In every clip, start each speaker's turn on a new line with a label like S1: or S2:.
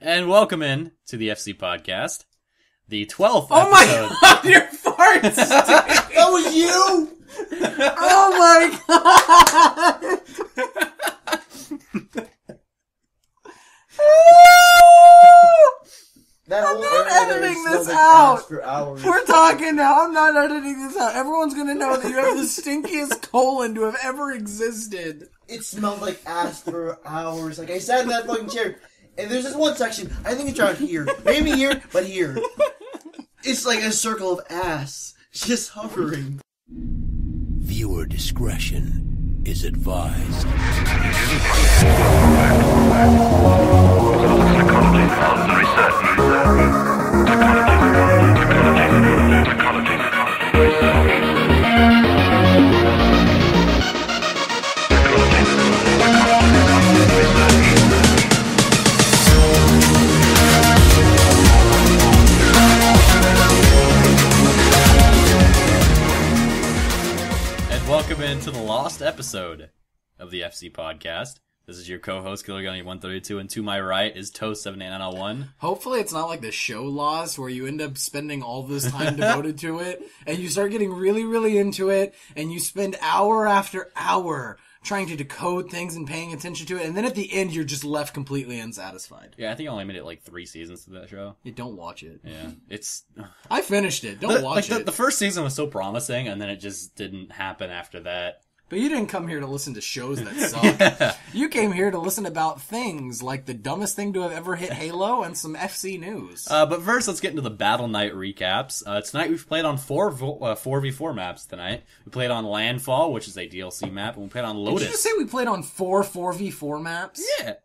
S1: And welcome in to the FC podcast, the 12th episode.
S2: Oh my god, your farts!
S3: That was you!
S2: Oh my god! I'm not editing this out. We're talking now. I'm not editing this out. Everyone's gonna know that you have the stinkiest colon to have ever existed.
S3: It smelled like ass for hours. Like I sat in that fucking chair, and there's this one section. I think it's around here, maybe here, but here. It's like a circle of ass just hovering.
S4: Viewer discretion is advised.
S1: Welcome into the lost episode of the FC podcast. This is your co-host, Killer Gunny 132, and to my right is Toast 78901.
S2: Hopefully it's not like the show Lost, where you end up spending all this time devoted to it, and you start getting really, really into it, and you spend hour after hour trying to decode things and paying attention to it, and then at the end you're just left completely unsatisfied.
S1: Yeah, I think I only made it like 3 seasons to that show.
S2: Yeah, don't watch it.
S1: Yeah, it's...
S2: I finished it. Don't watch it.
S1: The first season was so promising, and then it just didn't happen after that.
S2: But you didn't come here to listen to shows that suck.
S1: Yeah.
S2: You came here to listen about things like the dumbest thing to have ever hit Halo and some FC news.
S1: But first, let's get into the Battle Night recaps. Tonight we've played on 4v4 maps tonight. We played on Landfall, which is a DLC map, and we played on Lotus.
S2: Did you just say we played on 4v4 maps?
S1: Yeah.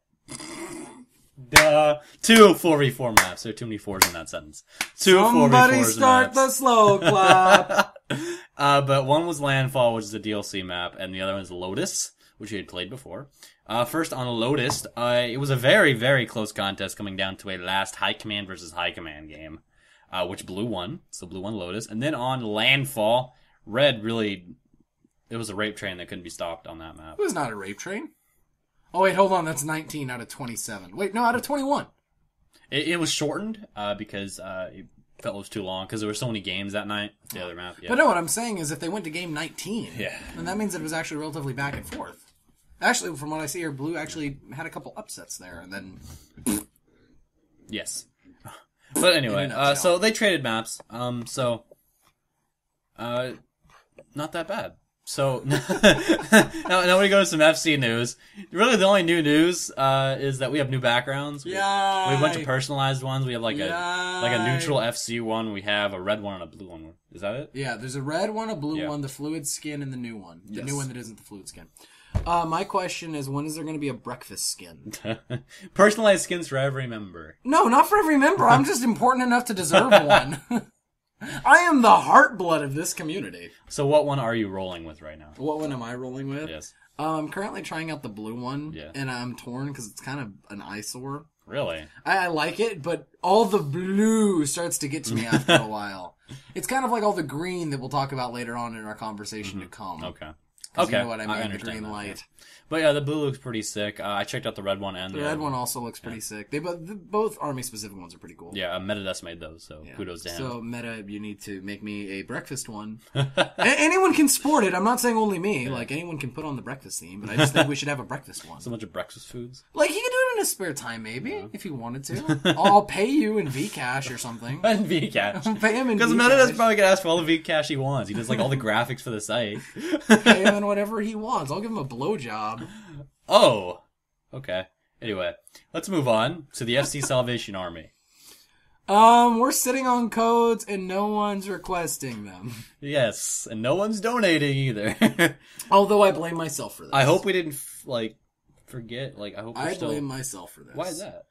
S1: Duh. 2 4v4 maps. There are too many 4s in that sentence. 2
S2: Somebody
S1: 4v4
S2: start
S1: maps.
S2: the slow clap.
S1: But one was Landfall, which is a DLC map, and the other one is Lotus, which we had played before. First on Lotus, it was a very, very close contest coming down to a last High Command versus High Command game, which Blue won. So Blue won Lotus. And then on Landfall, Red really... It was a rape train that couldn't be stopped on that map.
S2: It was not a rape train. Oh, wait, hold on. That's 19 out of 27. Wait, no, out of 21.
S1: It was shortened because it felt it was too long because there were so many games that night. The other map, yeah.
S2: But no, what I'm saying is if they went to game 19,
S1: yeah,
S2: then that means that it was actually relatively back and forth. Actually, from what I see here, Blue actually had a couple upsets there, and then...
S1: Yes. But anyway, so they traded maps. Not that bad. So, now we go to some FC news. Really, the only new news is that we have new backgrounds. We have a bunch of personalized ones. We have like a neutral FC one. We have a red one and a blue one. Is that it?
S2: Yeah, there's a red one, a blue one, the fluid skin, and the new one. The new one that isn't the fluid skin. My question is, when is there going to be a breakfast skin?
S1: Personalized skins for every member.
S2: No, not for every member. I'm just important enough to deserve one. I am the heartblood of this community.
S1: So what one are you rolling with right now?
S2: What one am I rolling with?
S1: Yes.
S2: I'm currently trying out the blue one,
S1: yeah.
S2: And I'm torn because it's kind of an eyesore.
S1: Really?
S2: I like it, but all the blue starts to get to me after a while. It's kind of like all the green that we'll talk about later on in our conversation to come.
S1: Okay.
S2: Okay. You know what I mean? The green light.
S1: Yeah. But yeah, the blue looks pretty sick. I checked out the red one and
S2: the red one also looks pretty sick. They both army specific ones are pretty cool.
S1: Yeah, Metadesk made those, so kudos to him.
S2: So Meta, you need to make me a breakfast one. Anyone can sport it. I'm not saying only me. Yeah. Like anyone can put on the breakfast theme, but I just think we should have a breakfast one.
S1: So much of breakfast foods.
S2: Like he could do it in his spare time, maybe if he wanted to. I'll pay you in Vcash or something.
S1: In Vcash.
S2: I'll pay him in
S1: because
S2: Vcash.
S1: Metadesk probably could ask for all the Vcash he wants. He does like all the graphics for the site.
S2: Pay him in whatever he wants. I'll give him a blowjob.
S1: Oh, okay. Anyway, let's move on to the FC Salvation Army.
S2: We're sitting on codes and no one's requesting them.
S1: Yes, and no one's donating either.
S2: Although I blame myself for this.
S1: I hope we didn't forget. I hope
S2: I blame myself for this.
S1: Why is that?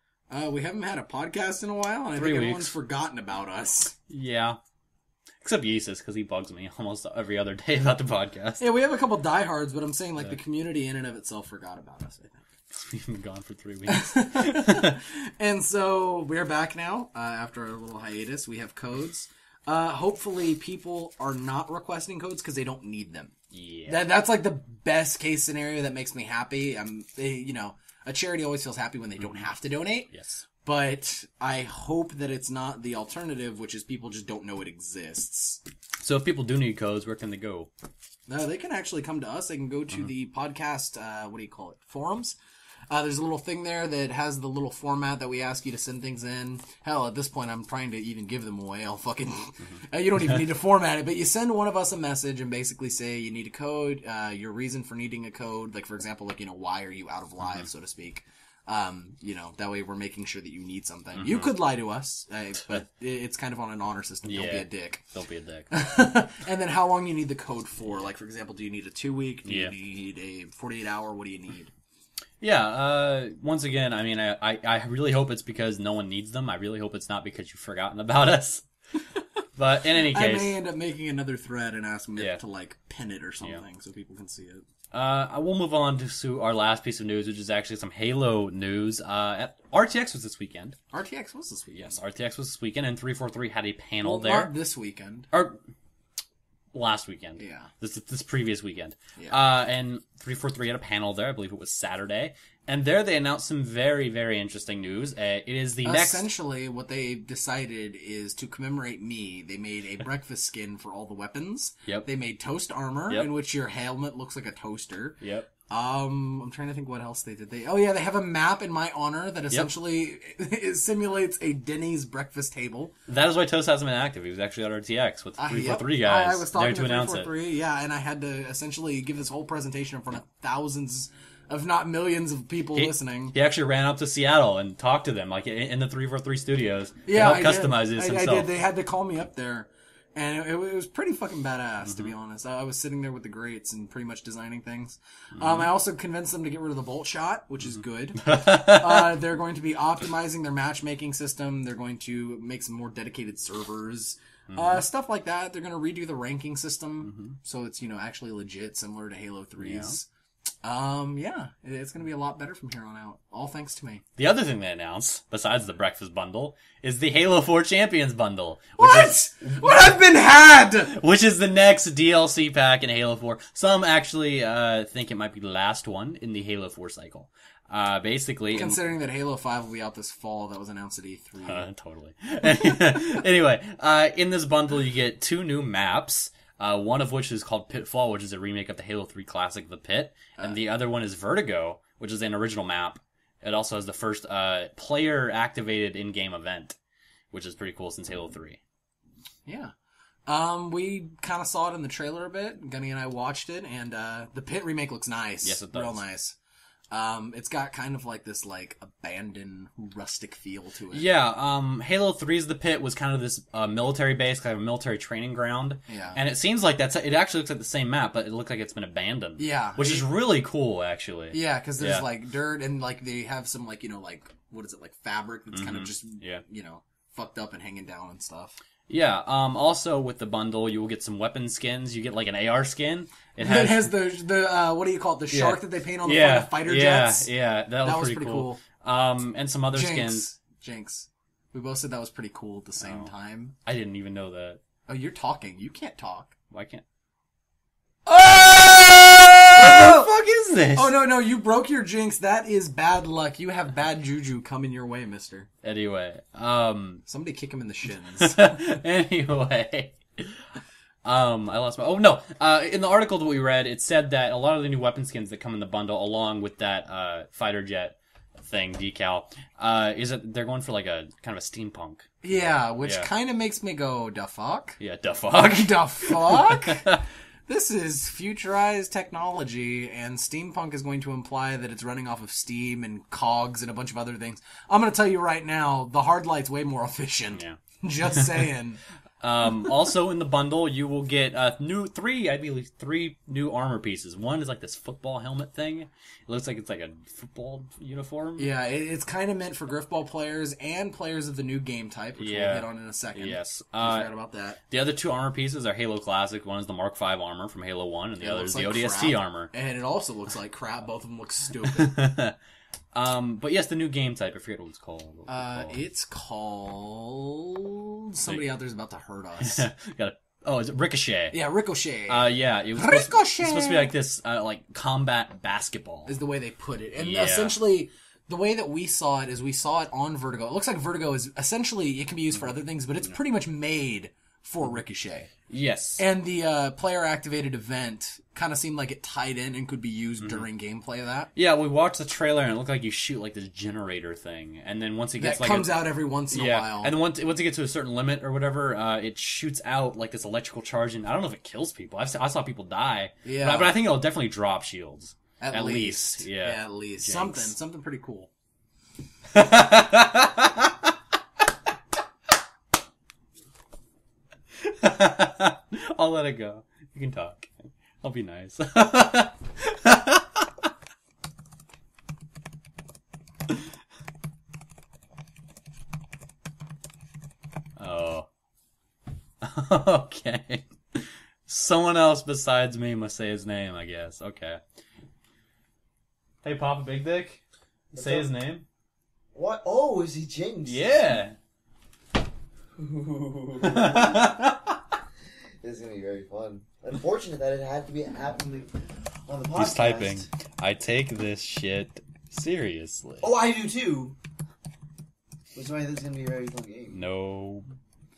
S2: We haven't had a podcast in a while, and I think everyone's forgotten about us.
S1: Yeah. Except Yeezus, because he bugs me almost every other day about the podcast.
S2: Yeah, we have a couple diehards, but I'm saying the community in and of itself forgot about us, I think.
S1: We've been gone for 3 weeks.
S2: And so we're back now after a little hiatus. We have codes. Hopefully people are not requesting codes because they don't need them.
S1: Yeah.
S2: That's like the best case scenario that makes me happy. A charity always feels happy when they don't have to donate.
S1: Yes.
S2: But I hope that it's not the alternative, which is people just don't know it exists.
S1: So if people do need codes, where can they go?
S2: No, they can actually come to us. They can go to the podcast, forums. There's a little thing there that has the little format that we ask you to send things in. Hell, at this point, I'm trying to even give them away. I'll fucking... you don't even need to format it, but you send one of us a message and basically say you need a code, your reason for needing a code. Like, for example, why are you out of live, so to speak. That way we're making sure that you need something. You could lie to us, but it's kind of on an honor system. Don't be a dick.
S1: Don't be a dick.
S2: And then how long you need the code for. Like, for example, do you need a 2-week? Do you need a 48-hour? What do you need?
S1: Yeah, once again, I mean, I really hope it's because no one needs them. I really hope it's not because you've forgotten about us. But in any case... I
S2: may end up making another thread and asking it to, pin it or something so people can see it.
S1: We'll move on to our last piece of news, which is actually some Halo news. RTX was this weekend.
S2: RTX was this weekend?
S1: Yes, RTX was this weekend, and 343 had a panel there.
S2: Not this weekend.
S1: Or last weekend.
S2: Yeah.
S1: This previous weekend.
S2: Yeah.
S1: And 343 had a panel there. I believe it was Saturday. And there they announced some very, very interesting news. It is the next...
S2: Essentially, what they decided is to commemorate me. They made a breakfast skin for all the weapons.
S1: Yep.
S2: They made toast armor, in which your helmet looks like a toaster.
S1: Yep.
S2: I'm trying to think what else they did. They have a map in my honor that essentially simulates a Denny's breakfast table.
S1: That is why Toast hasn't been active. He was actually at RTX with 343 guys.
S2: I was talking
S1: there to announce it.
S2: Yeah, and I had to essentially give this whole presentation in front of thousands, if not millions, of people listening.
S1: He actually ran up to Seattle and talked to them, like in the 343 studios.
S2: Yeah,
S1: to help customize this himself.
S2: I did. They had to call me up there. And it was pretty fucking badass, to be honest. I was sitting there with the grates and pretty much designing things. I also convinced them to get rid of the bolt shot, which is good. They're going to be optimizing their matchmaking system. They're going to make some more dedicated servers. Stuff like that. They're going to redo the ranking system. So it's, actually legit, similar to Halo 3's. It's going to be a lot better from here on out. All thanks to me.
S1: The other thing they announced, besides the breakfast bundle, is the Halo 4 Champions bundle.
S2: What I've been had!
S1: Which is the next DLC pack in Halo 4. Some actually think it might be the last one in the Halo 4 cycle. Basically...
S2: Considering that Halo 5 will be out this fall, that was announced at E3.
S1: Totally. Anyway, in this bundle you get 2 new maps. One of which is called Pitfall, which is a remake of the Halo 3 classic The Pit. And the other one is Vertigo, which is an original map. It also has the first player-activated in-game event, which is pretty cool since Halo 3.
S2: Yeah. We kind of saw it in the trailer a bit. Gunny and I watched it, and the Pit remake looks nice.
S1: Yes, it does.
S2: Real nice. It's got kind of this abandoned rustic feel to it.
S1: Yeah, Halo 3's The Pit was kind of this military base, kind of a military training ground.
S2: Yeah.
S1: And it seems like it actually looks like the same map, but it looks like it's been abandoned.
S2: Yeah.
S1: Which is really cool, actually.
S2: Yeah, because there's dirt and they have some what is it, fabric that's kind of just, fucked up and hanging down and stuff.
S1: Yeah, also with the bundle, you will get some weapon skins. You get an AR skin.
S2: It has the what do you call it? The shark that they paint on the front of fighter jets.
S1: Yeah, that was pretty cool. And some other skins.
S2: Jinx. We both said that was pretty cool at the same time.
S1: I didn't even know that.
S2: Oh, you're talking. You can't talk.
S1: Why can't...
S2: Oh!
S1: What the fuck is this?
S2: Oh, no, you broke your jinx. That is bad luck. You have bad juju coming your way, mister.
S1: Anyway,
S2: somebody kick him in the shins.
S1: Anyway, I lost my... Oh, no. In the article that we read, it said that a lot of the new weapon skins that come in the bundle, along with that fighter jet thing, decal, is that they're going for a kind of a steampunk.
S2: Yeah, which kind of makes me go, da fuck?
S1: Yeah, da fuck?
S2: Da fuck? This is futurized technology, and steampunk is going to imply that it's running off of steam and cogs and a bunch of other things. I'm going to tell you right now, the hard light's way more efficient.
S1: Yeah.
S2: Just saying.
S1: Also in the bundle, you will get three new armor pieces. One is this football helmet thing. It looks like it's a football uniform.
S2: Yeah, it's kind of meant for griffball players and players of the new game type, which we'll hit on in a second.
S1: Yes.
S2: I forgot about that.
S1: The other 2 armor pieces are Halo Classic. One is the Mark V armor from Halo 1, and the other is the ODST armor.
S2: And it also looks like crap. Both of them look stupid.
S1: But yes, the new game type. I forget what it's called.
S2: It's called... Somebody out there's about to hurt us.
S1: Is it Ricochet?
S2: Yeah, Ricochet.
S1: Yeah, it was supposed to be this, combat basketball.
S2: Is the way they put it. And essentially, the way that we saw it is we saw it on Vertigo. It looks like Vertigo is essentially, it can be used for other things, but it's pretty much made for Ricochet.
S1: Yes.
S2: And the player-activated event kind of seemed like it tied in and could be used during gameplay of that.
S1: Yeah, we watched the trailer and it looked like you shoot like this generator thing, and then once it gets
S2: That comes out every once in a while.
S1: And then once it gets to a certain limit or whatever, it shoots out like this electrical charge, and I don't know if it kills people. I saw people die.
S2: Yeah.
S1: But I think it'll definitely drop shields.
S2: At least.
S1: Yeah.
S2: At least.
S1: Jinx.
S2: Something pretty cool.
S1: I'll let it go. You can talk. I'll be nice. Oh. Okay. Someone else besides me must say his name, I guess. Okay. Hey, Papa Big Dick. Say his name.
S3: What? Oh, is he Jinx?
S1: Yeah.
S3: This is gonna be very fun. Unfortunate that it had to be happening on the podcast.
S1: He's typing. I take this shit seriously.
S3: Oh, I do too. Which is why this is gonna be a very fun game.
S1: No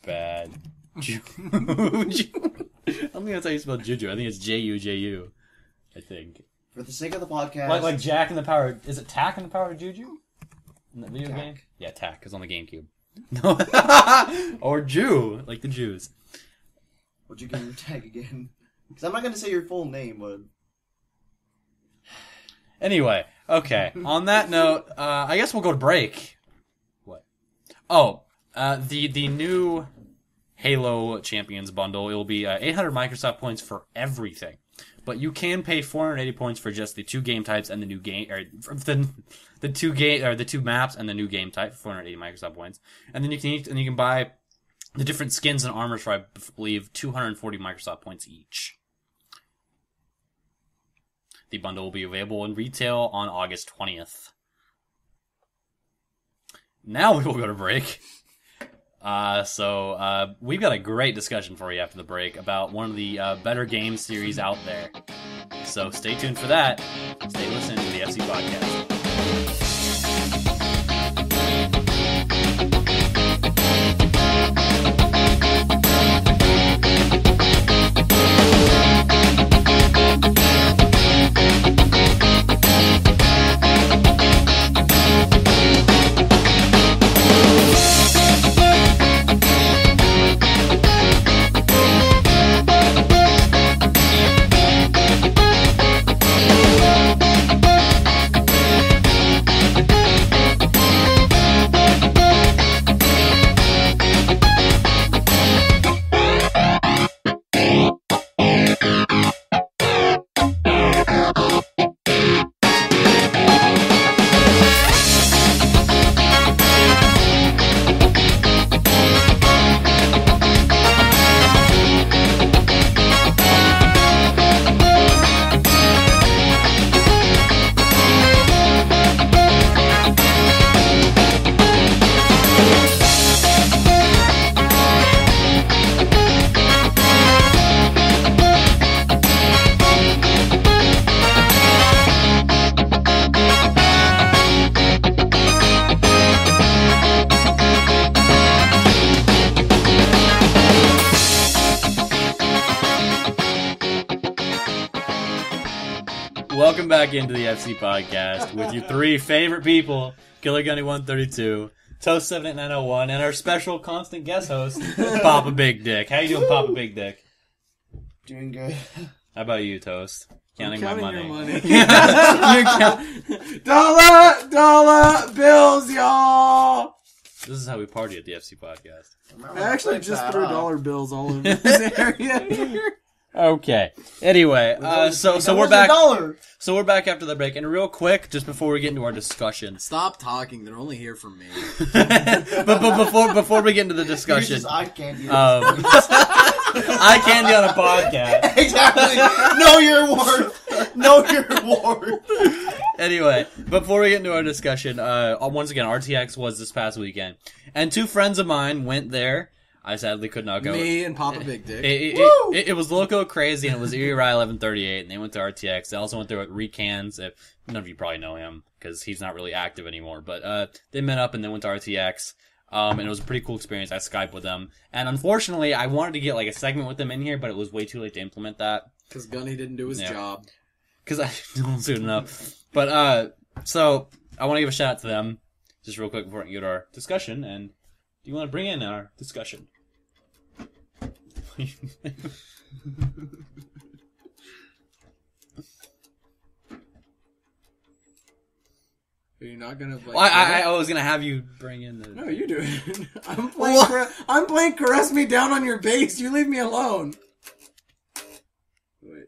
S1: bad. I don't think that's how you spell Juju. I think it's Juju. I think.
S3: For the sake of the podcast,
S1: Like Jack in the Power. Is it Tack in the Power of Juju? In that video
S3: Tack.
S1: game? Yeah, Tack is on the GameCube. No. Or Jew, like the Jews.
S3: would you give your tag again? Because I'm not gonna say your full name, but
S1: Anyway, okay. On that note, I guess we'll go to break. What? Oh, the new Halo Champions bundle. It will be 800 Microsoft points for everything, but you can pay 480 points for just the 2 game types and the new game, or the 2 maps and the new game type for 480 Microsoft points, and then you can buy the different skins and armors for, I believe, 240 Microsoft points each. The bundle will be available in retail on August 20th. Now we will go to break. So we've got a great discussion for you after the break about one of the better game series out there. So stay tuned for that. Stay listening to the FC Podcast. Welcome back into the FC Podcast with your 3 favorite people, Killer Gunny 132, Toast 78901, and our special constant guest host, Papa Big Dick. How you doing, Papa Big Dick?
S3: doing good.
S1: How about you, Toast? Counting my money.
S2: Your money. dollar bills, y'all.
S1: This is how we party at the FC Podcast.
S2: I actually just threw dollar bills all over this area.
S1: Okay. Anyway, so we're back.
S3: $1.
S1: So we're back after the break, and real quick, just before we get into our discussion.
S2: Stop talking. They're only here for me.
S1: but before we get into the discussion,
S3: Here's eye candy.
S1: eye candy on a podcast.
S3: Exactly. Know your worth.
S1: Anyway, before we get into our discussion, once again, RTX was this past weekend, and 2 friends of mine went there. I sadly could not go.
S2: Me and Papa Big Dick.
S1: It was Loco Crazy, and it was Uri 1138, and they went to RTX. They also went there with Recans. If none of you probably know him. because he's not really active anymore. But they met up and then went to RTX. And it was a pretty cool experience. I Skyped with them. And unfortunately, I wanted to get like a segment with them in here, but it was way too late to implement that.
S2: Because Gunny didn't do his job.
S1: Because I don't soon enough. But, so, I want to give a shout out to them, just real quick before we get our discussion. And do you want to bring in our discussion?
S2: Are you not gonna? Like,
S1: well, I was gonna have you bring in the.
S2: No, you do it. I'm playing caress me down on your base. You leave me alone. Wait.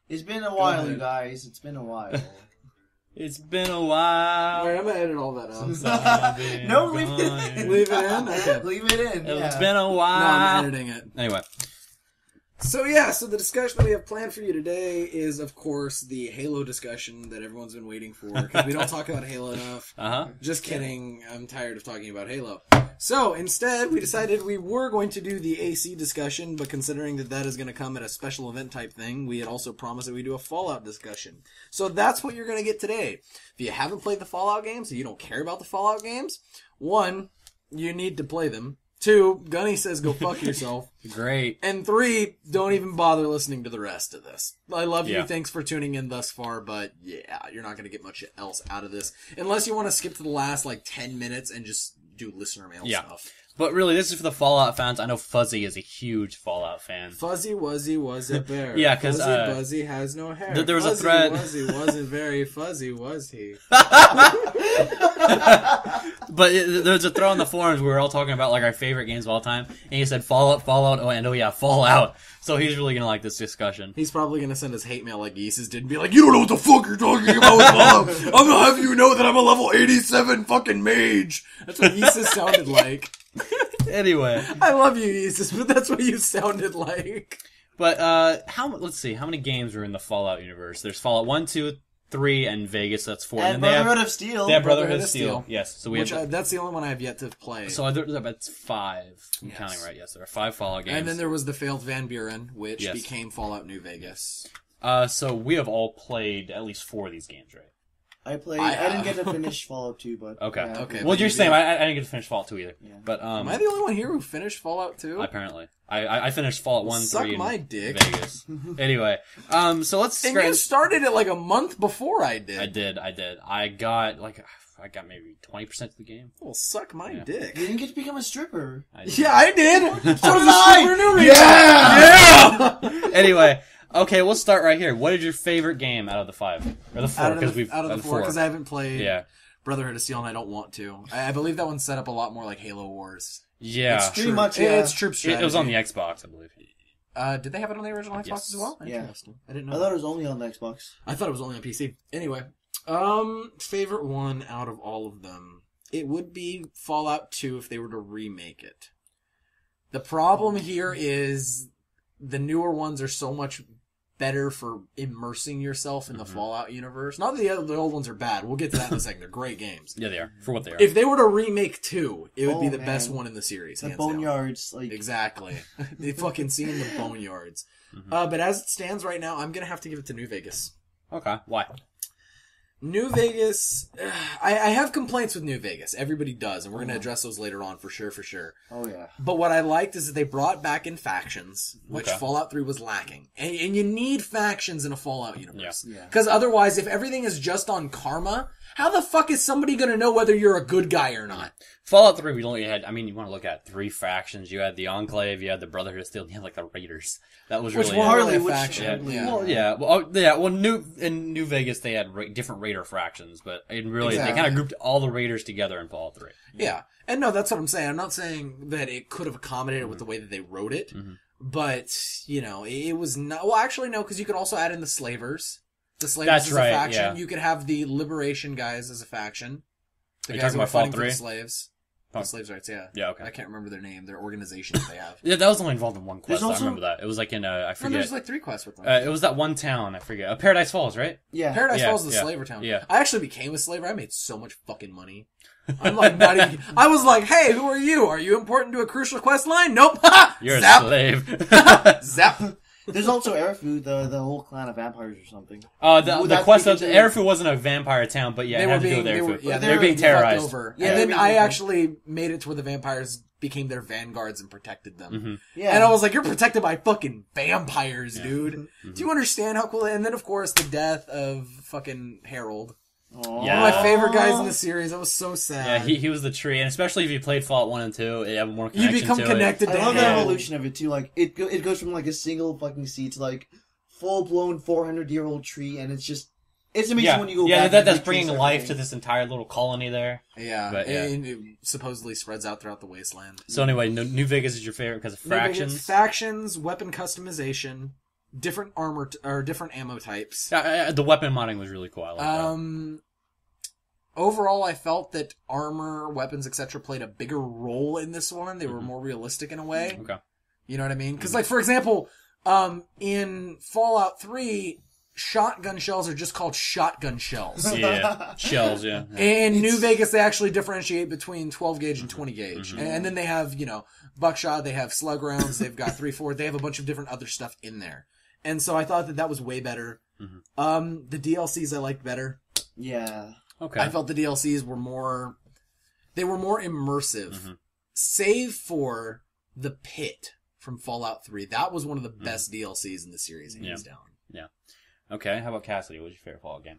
S3: It's been a while, you guys. It's been a while.
S1: It's been a while.
S2: Alright, I'm gonna edit all that out.
S3: No, leave it in.
S2: Leave it in? Okay.
S3: Leave it in.
S1: It's been a while.
S2: No, I'm editing it.
S1: Anyway.
S2: So so the discussion that we have planned for you today is, of course, the Halo discussion that everyone's been waiting for, because we don't talk about Halo enough. Just kidding, I'm tired of talking about Halo. So, instead, we decided we were going to do the AC discussion, but considering that is going to come at a special event type thing, we had also promised that we do a Fallout discussion. So that's what you're going to get today. If you haven't played the Fallout games, and you don't care about the Fallout games, 1, you need to play them. 2, Gunny says go fuck yourself.
S1: Great.
S2: And 3, don't even bother listening to the rest of this. I love you. Thanks for tuning in thus far, but yeah, you're not going to get much else out of this. Unless you want to skip to the last, 10 minutes and just do listener mail stuff.
S1: But really, this is for the Fallout fans. I know Fuzzy is a huge Fallout fan.
S2: Fuzzy Wuzzy was a bear.
S1: Yeah, because
S2: Fuzzy Buzzy has no hair.
S1: There was a thread.
S2: Fuzzy Wuzzy wasn't very fuzzy, was he?
S1: But there's a thread on the forums where we were all talking about our favorite games of all time, and he said Fallout, Fallout. So he's really gonna like this discussion.
S2: He's probably gonna send us hate mail like Yeezus did and be like, you don't know what the fuck you're talking about with Fallout. I'm gonna have you know that I'm a level 87 fucking mage. That's what Yeezus sounded like.
S1: Anyway.
S2: I love you, Yeezus, but that's what you sounded like.
S1: But, let's see, how many games are in the Fallout universe? There's Fallout 1, 2, 3 and Vegas, that's 4.
S3: And Brotherhood of Steel.
S1: They have Brotherhood of Steel. Yes. So
S2: that's the only one I have yet to play.
S1: So that's 5. I'm counting right. Yes, there are 5 Fallout games.
S2: And then there was the failed Van Buren, which became Fallout New Vegas.
S1: So we have all played at least 4 of these games, right?
S3: I didn't get to finish Fallout 2, but...
S1: Okay.
S2: Yeah. Okay.
S1: Well, you're saying I didn't get to finish Fallout 2 either. Yeah. But,
S2: am I the only one here who finished Fallout 2?
S1: Apparently. I finished Fallout 1,
S2: Suck
S1: 3,
S2: my
S1: and
S2: dick.
S1: Vegas. Anyway, so let's...
S2: And you started it a month before I did.
S1: I did. I got maybe 20% of the game.
S2: Well, suck my dick.
S3: You didn't get to become a stripper.
S2: I did! So did
S3: I!
S2: Yeah!
S1: Anyway... Okay, we'll start right here. What is your favorite game out of the 5? Or the 4,
S2: out of the 4, because I haven't played Brotherhood of Steel and I don't want to. I believe that one's set up a lot more like Halo Wars.
S1: Yeah.
S3: It's pretty much,
S2: it's troop strategy.
S1: It was on the Xbox, I believe.
S2: Did they have it on the original Xbox as well?
S3: Yeah.
S2: I didn't know.
S3: I thought it was only on the Xbox.
S2: I thought it was only on PC. Anyway, favorite one out of all of them. It would be Fallout 2 if they were to remake it. The problem here is the newer ones are so much better for immersing yourself in the Fallout universe. Not that the old ones are bad. We'll get to that in a second. They're great games.
S1: Yeah, they are. For what they are.
S2: If they were to remake 2, it would be the best one in the series.
S3: The
S2: hands down.
S3: boneyards.
S2: Exactly. They fucking seen the boneyards. But as it stands right now, I'm going to have to give it to New Vegas.
S1: Okay. Why?
S2: New Vegas, I have complaints with New Vegas. Everybody does, and we're going to address those later on for sure.
S3: Oh, yeah.
S2: But what I liked is that they brought back in factions, which Fallout 3 was lacking. And you need factions in a Fallout universe. Because otherwise, if everything is just on karma, how the fuck is somebody going to know whether you're a good guy or not?
S1: Fallout 3, we only had, you want to look at 3 factions. You had the Enclave, you had the Brotherhood of Steel, and you had, the Raiders. That was really...
S2: Which were hardly a faction.
S1: In New Vegas, they had different Raider factions, but they kind of grouped all the Raiders together in Fallout 3.
S2: Yeah. And no, that's what I'm saying. I'm not saying that it could have accommodated with the way that they wrote it, but, it was not... Well, actually, no, because you could also add in the Slavers. The Slavers as a faction. Yeah. You could have the Liberation guys as a faction. The guys who are fighting for the slaves. The slaves' rights, yeah.
S1: Yeah, okay.
S2: I can't remember their name, their organization that they have.
S1: Yeah, that was only involved in one quest. I remember that. It was in, I forget.
S2: There's 3 quests with them.
S1: It was that one town, I forget. Paradise Falls, right?
S3: Yeah.
S2: Paradise Falls is the slaver town.
S1: Yeah.
S2: I actually became a slaver. I made so much fucking money. I'm not even... I was like, hey, who are you? Are you important to a crucial quest line? Nope.
S1: You're
S2: Zap.
S1: a slave.
S2: Zap.
S3: There's also Airfood, the whole clan of vampires or something.
S1: The quest of Airfood wasn't a vampire town, but yeah, it had to do with Airfood. They were being terrorized.
S2: Over. Yeah, and then I actually made it to where the vampires became their vanguards and protected them.
S1: Mm-hmm.
S2: Yeah. And I was like, you're protected by fucking vampires, dude. Mm-hmm. Do you understand how cool? And then, of course, the death of fucking Harold.
S3: Aww.
S1: Yeah.
S2: One of my favorite guys in the series. That was so sad.
S1: Yeah, he was the tree, and especially if you played Fallout 1 and 2, you have more connection
S2: You become
S1: to
S2: connected
S1: it.
S2: to
S3: I love
S2: him.
S3: the evolution of it too. Like it goes from like a single fucking seed to like full blown 400-year-old tree, and it's amazing when you go back.
S1: Yeah, that's bringing life to this entire little colony there.
S2: Yeah,
S1: but, yeah.
S2: and it supposedly spreads out throughout the wasteland.
S1: So anyway, New Vegas is your favorite because of factions.
S2: Factions, weapon customization, different armor or different ammo types.
S1: The weapon modding was really cool. I like that.
S2: Overall, I felt that armor, weapons, etc. played a bigger role in this one. They were more realistic in a way.
S1: Okay.
S2: You know what I mean? Because, like, for example, in Fallout 3, shotgun shells are just called shotgun shells.
S1: Yeah, shells, yeah.
S2: In New Vegas, they actually differentiate between 12 gauge and 20 gauge. And then they have, buckshot, they have slug rounds, they've got 3-4, they have a bunch of different other stuff in there. And so I thought that was way better. The DLCs I liked better.
S3: Yeah.
S1: Okay.
S2: I felt the DLCs were more immersive. Save for the pit from Fallout 3. That was one of the best DLCs in the series, hands down.
S1: Yeah. Okay, how about Cassidy? What's your favorite Fallout game?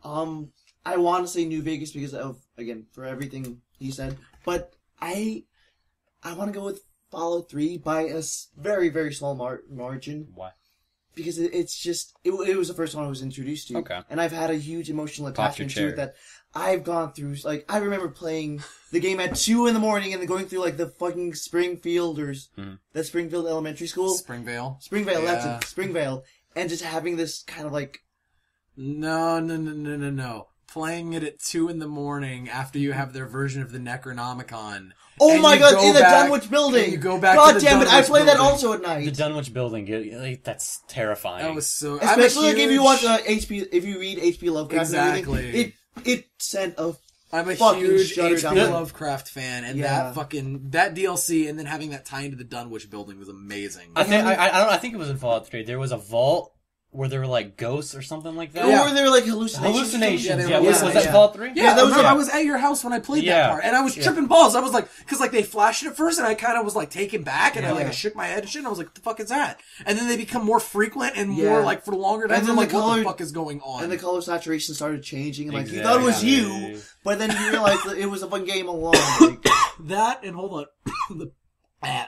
S3: I want to say New Vegas because of, again, for everything he said, but I want to go with Fallout 3 by a very, very small margin.
S1: Why?
S3: Because it's just, it was the first one I was introduced to.
S1: Okay.
S3: And I've had a huge emotional attachment to it that I've gone through. Like, I remember playing the game at 2 in the morning and then going through, like, the fucking Springfield or that Springfield Elementary School.
S2: Springvale,
S3: that's it. Springvale. And just having this kind of, like...
S2: No. Playing it at 2 in the morning after you have their version of the Necronomicon.
S3: Oh my god, in the Dunwich building!
S2: You go back
S3: God
S2: to the
S3: damn it, I
S2: Dunwich
S3: play that
S2: building.
S3: also at night.
S1: The Dunwich building, that's terrifying.
S2: That was so...
S3: Especially like if you watch if you read H.P. Lovecraft
S2: Exactly.
S3: and everything, it sent a
S2: I'm a
S3: fucking
S2: huge
S3: shudder
S2: H.P.
S3: down my-
S2: Lovecraft fan, and that DLC, and then having that tie into the Dunwich building was amazing.
S1: I think it was in Fallout 3. There was a vault where there were like ghosts or something like that.
S3: Or they were like hallucinations.
S1: Was that Fallout 3?
S2: Yeah, I was at your house when I played that part, and I was tripping balls. I was like, because like they flashed it at first, and I kind of was like taken back, and I shook my head and shit, and I was like, what the fuck is that? And then they become more frequent and more like for longer times. I'm like, what the fuck is going on?
S3: And the color saturation started changing, and like you thought it was you, but then you realized that it was a fun game along. Like,
S2: that and hold on,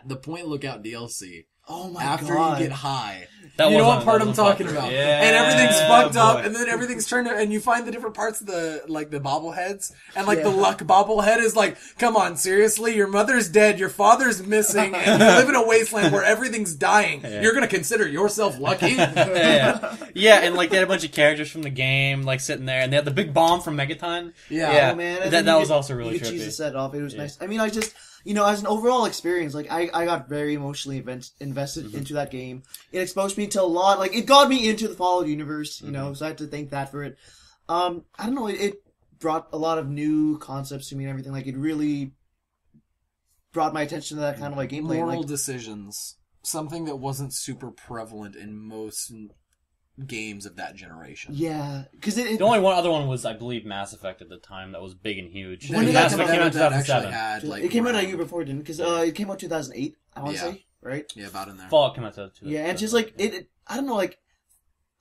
S2: the Point Lookout DLC.
S3: Oh my
S2: god! After you get high,
S1: you
S2: know what part I'm talking about,
S1: yeah,
S2: and everything's fucked up, and then everything's turned, and you find the different parts of the bobbleheads, and like the luck bobblehead is like, come on, seriously, your mother's dead, your father's missing, and you live in a wasteland where everything's dying. Yeah. You're gonna consider yourself lucky?
S1: Yeah, and like they had a bunch of characters from the game like sitting there, and they had the big bomb from Megaton.
S2: Yeah,
S3: oh, man,
S1: that was also really trippy.
S3: You could set off. It was nice. I mean, I just. As an overall experience, like, I got very emotionally invested into that game. It exposed me to a lot, like, it got me into the Fallout universe, so I have to thank that for it. I don't know, it brought a lot of new concepts to me and everything, like, it really brought my attention to that kind of, like, gameplay.
S2: Moral decisions. Something that wasn't super prevalent in most games of that generation.
S3: Yeah, because
S1: the only other one was, I believe, Mass Effect at the time. That was big and huge.
S3: When did that come out?
S1: Came out in 2007.
S3: It came out a year before, didn't it? Because it came out 2008. I want to say, right?
S2: Yeah, about in there.
S1: Fallout came out 2008.
S3: Yeah, and just like it, I don't know, like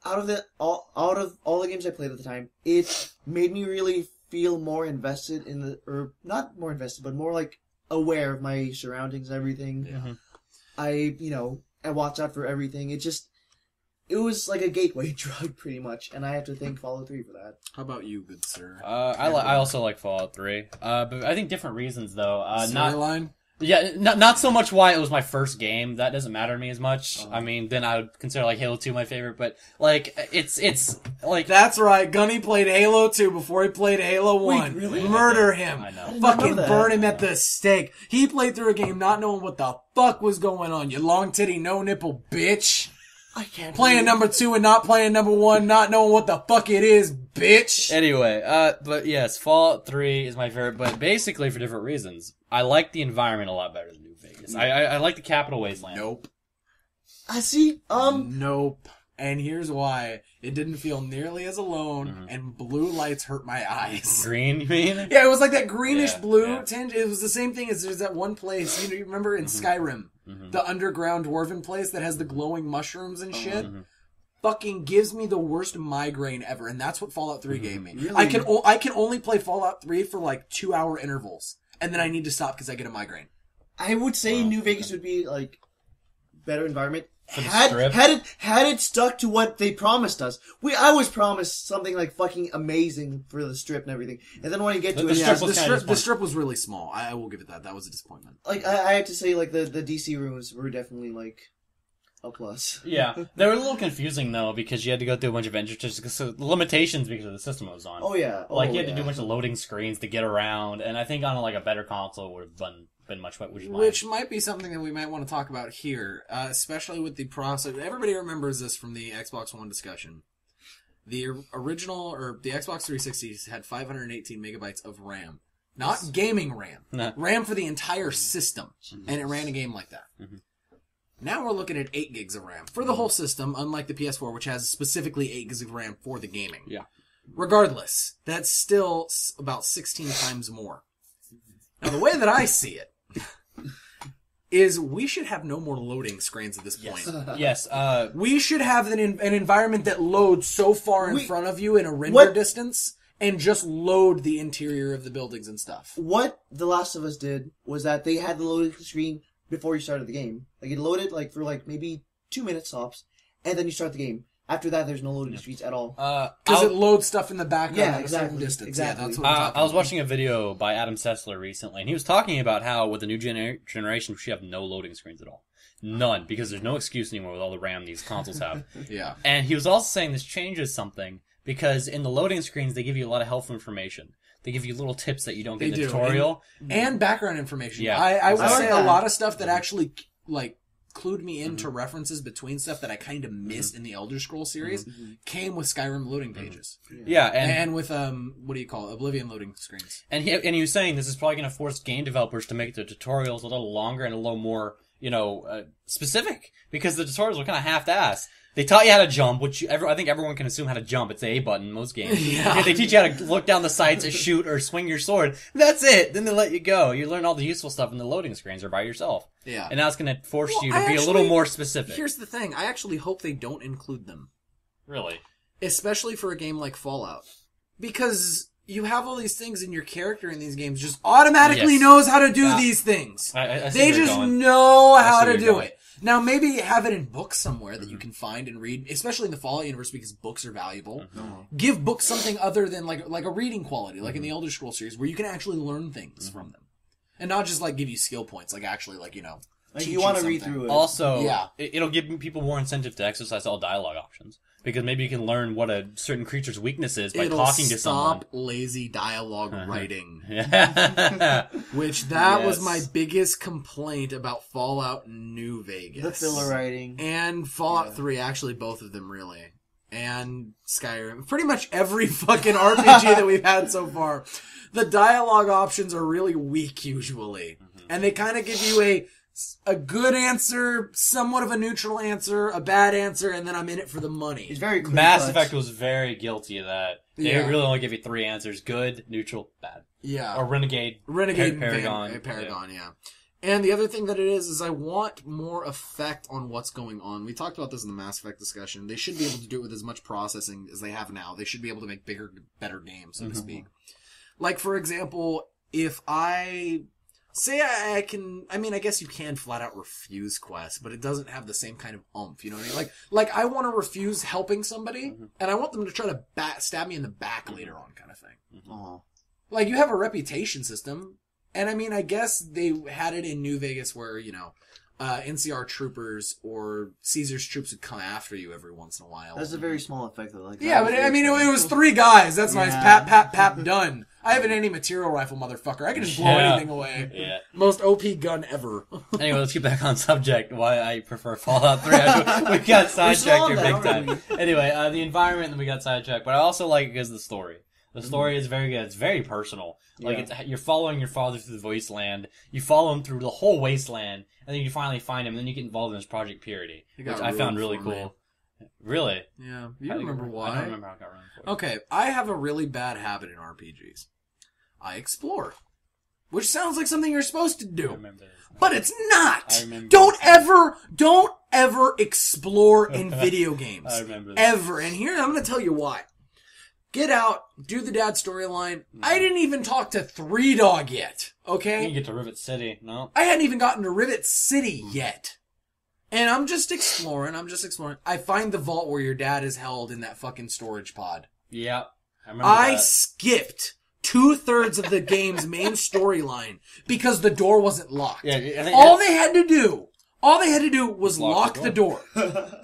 S3: out of all the games I played at the time, it made me really feel more invested or not more invested, but more like aware of my surroundings and everything.
S2: Yeah.
S3: I watched out for everything. It was like a gateway drug, pretty much, and I have to thank Fallout 3 for that.
S2: How about you, good sir?
S1: I also like Fallout 3, but I think different reasons though.
S2: Storyline?
S1: Not so much why it was my first game. That doesn't matter to me as much. I mean, then I would consider like Halo 2 my favorite, but like it's like
S2: that's right. Gunny played Halo 2 before he played Halo 1.
S3: Wait, really?
S2: Murder him.
S1: I know.
S2: Fucking burn him at the stake. He played through a game not knowing what the fuck was going on. You long titty, no nipple bitch.
S3: I can't
S2: playing number 2 and not playing number 1, not knowing what the fuck it is, bitch.
S1: Anyway, but yes, Fallout 3 is my favorite, but basically for different reasons. I like the environment a lot better than New Vegas. I like the Capital Wasteland.
S2: Nope.
S3: I see.
S2: Nope. And here's why. It didn't feel nearly as alone, and blue lights hurt my eyes.
S1: Green, you mean?
S2: Yeah, it was like that greenish blue
S1: yeah.
S2: tinge. It was the same thing as there's that one place, you remember in Skyrim, the underground dwarven place that has the glowing mushrooms and shit? Fucking gives me the worst migraine ever, and that's what Fallout 3 gave me.
S3: Really?
S2: I can only play Fallout 3 for like 2-hour intervals, and then I need to stop because I get a migraine.
S3: I would say New Vegas would be like better environment.
S1: Had
S3: Had it stuck to what they promised us. I was promised something like fucking amazing for the strip and everything. And then when you get to it,
S2: The strip was really small. I will give it that. That was a disappointment.
S3: like I have to say, like the DC rooms were definitely like a plus.
S1: Yeah, they were a little confusing though because you had to go through a bunch of entrances because of the limitations because of the system it was on.
S3: Oh yeah,
S1: Like you had to do a bunch of loading screens to get around, and I think on like a better console would have been much better.
S2: Which might be something that we might want to talk about here, especially with the process. Everybody remembers this from the Xbox One discussion. The original, or the Xbox 360 had 518 megabytes of RAM. Not gaming RAM.
S1: No.
S2: RAM for the entire system. And it ran a game like that. Now we're looking at 8 gigs of RAM for the whole system, unlike the PS4, which has specifically 8 gigs of RAM for the gaming.
S1: Yeah.
S2: Regardless, that's still about 16 times more. Now, the way that I see it is we should have no more loading screens at this point.
S1: Yes.
S2: We should have an environment that loads so far in front of you in a render distance and just load the interior of the buildings and stuff.
S3: What The Last of Us did was that they had the loading screen before you started the game. Like it loaded like for like maybe 2 minutes tops, and then you start the game. After that, there's no loading screens at all.
S2: Because it loads stuff in the background at a certain
S3: exactly,
S2: distance.
S3: exactly.
S2: Yeah, that's what I'm talking
S1: I was
S2: about.
S1: watching a video by Adam Sessler recently, and he was talking about how with the new generation, we should have no loading screens at all. None, because there's no excuse anymore with all the RAM these consoles have.
S2: Yeah.
S1: And he was also saying this changes something, because in the loading screens, they give you a lot of helpful information. They give you little tips that you don't get in the tutorial.
S2: And background information.
S1: Yeah,
S2: I would
S1: exactly.
S2: say a lot of stuff that actually, like, clued me into references between stuff that I kind of missed in the Elder Scrolls series came with Skyrim loading pages.
S1: Yeah,
S2: and with, what do you call it? Oblivion loading screens.
S1: And he was saying this is probably going to force game developers to make the tutorials a little longer and a little more, specific. Because the tutorials were kind of half-assed. They taught you how to jump, which I think everyone can assume how to jump. It's the A button in most games.
S2: Yeah.
S1: They teach you how to look down the sights, shoot, or swing your sword. That's it. Then they let you go. You learn all the useful stuff in the loading screens or by yourself.
S2: Yeah.
S1: And now it's going to force you to be a little more specific.
S2: Here's the thing. I actually hope they don't include them.
S1: Really?
S2: Especially for a game like Fallout. Because you have all these things and your character in these games just automatically knows how to do these things.
S1: I see
S2: they
S1: where you're
S2: just
S1: going.
S2: know how
S1: see
S2: to
S1: where
S2: do
S1: you're going.
S2: it. Now, maybe have it in books somewhere that you can find and read, especially in the Fallout universe because books are valuable. Give books something other than like a reading quality, like in the Elder Scrolls series, where you can actually learn things from them. And not just like give you skill points, like actually like,
S3: Like
S2: teach
S3: you want to read
S2: something.
S3: through it.
S1: Also,
S2: Yeah.
S1: it'll give people more incentive to exercise all dialogue options. Because maybe you can learn what a certain creature's weakness is by
S2: It'll
S1: talking to someone.
S2: stop lazy dialogue writing.
S1: Yeah.
S2: Which that was
S1: Yes.
S2: my biggest complaint about Fallout New Vegas.
S3: The filler writing.
S2: And Fallout 3, actually both of them really. And Skyrim. Pretty much every fucking RPG that we've had so far. The dialogue options are really weak usually. And they kind of give you a good answer, somewhat of a neutral answer, a bad answer, and then I'm in it for the money.
S3: It's very clear
S1: Mass
S3: cut.
S1: Effect was very guilty of that. They
S2: Yeah.
S1: really only give you 3 answers. Good, neutral, bad.
S2: Yeah.
S1: Or Renegade.
S2: Renegade
S1: Paragon.
S2: and Paragon, yeah. And the other thing that it is I want more effect on what's going on. We talked about this in the Mass Effect discussion. They should be able to do it with as much processing as they have now. They should be able to make bigger, better games, so to speak. Like, for example, if I... Say I guess you can flat out refuse quests, but it doesn't have the same kind of oomph, you know what I mean? Like I want to refuse helping somebody, and I want them to try to stab me in the back later on kind of thing.
S3: Aw.
S2: Like, you have a reputation system, and I guess they had it in New Vegas where, NCR troopers or Caesar's troops would come after you every once in a while.
S3: That's a very small effect though. Like,
S2: Yeah, but it was 3 guys. That's nice.
S3: Yeah.
S2: Pap, done. I have an anti-material rifle, motherfucker. I can just blow anything away.
S1: Yeah.
S2: Most OP gun ever.
S1: Anyway, let's get back on subject. Why I prefer Fallout 3. We got sidetracked here big time. Anyway, the environment, and we got sidetracked. But I also like it because of the story. The story is very good. It's very personal. Like, you're following your father through the wasteland. You follow him through the whole wasteland, and then you finally find him, and then you get involved in his Project Purity, which I found really cool. Really?
S2: Yeah. You remember why?
S1: I don't remember how it got ruined for.
S2: Okay, I have a really bad habit in RPGs. I explore. Which sounds like something you're supposed to do.
S1: I remember this.
S2: But it's not!
S1: I remember
S2: Don't ever explore in video games.
S1: I remember that.
S2: Ever. And here, I'm gonna tell you why. Get out, do the dad storyline. I didn't even talk to Three Dog yet,
S1: You
S2: okay?
S1: didn't get to Rivet City, no?
S2: I hadn't even gotten to Rivet City yet. And I'm just exploring. I find the vault where your dad is held in that fucking storage pod.
S1: Yeah. I remember
S2: I
S1: that.
S2: skipped 2/3 of the game's main storyline because the door wasn't locked.
S1: Yeah, I think
S2: All they had to do was lock the door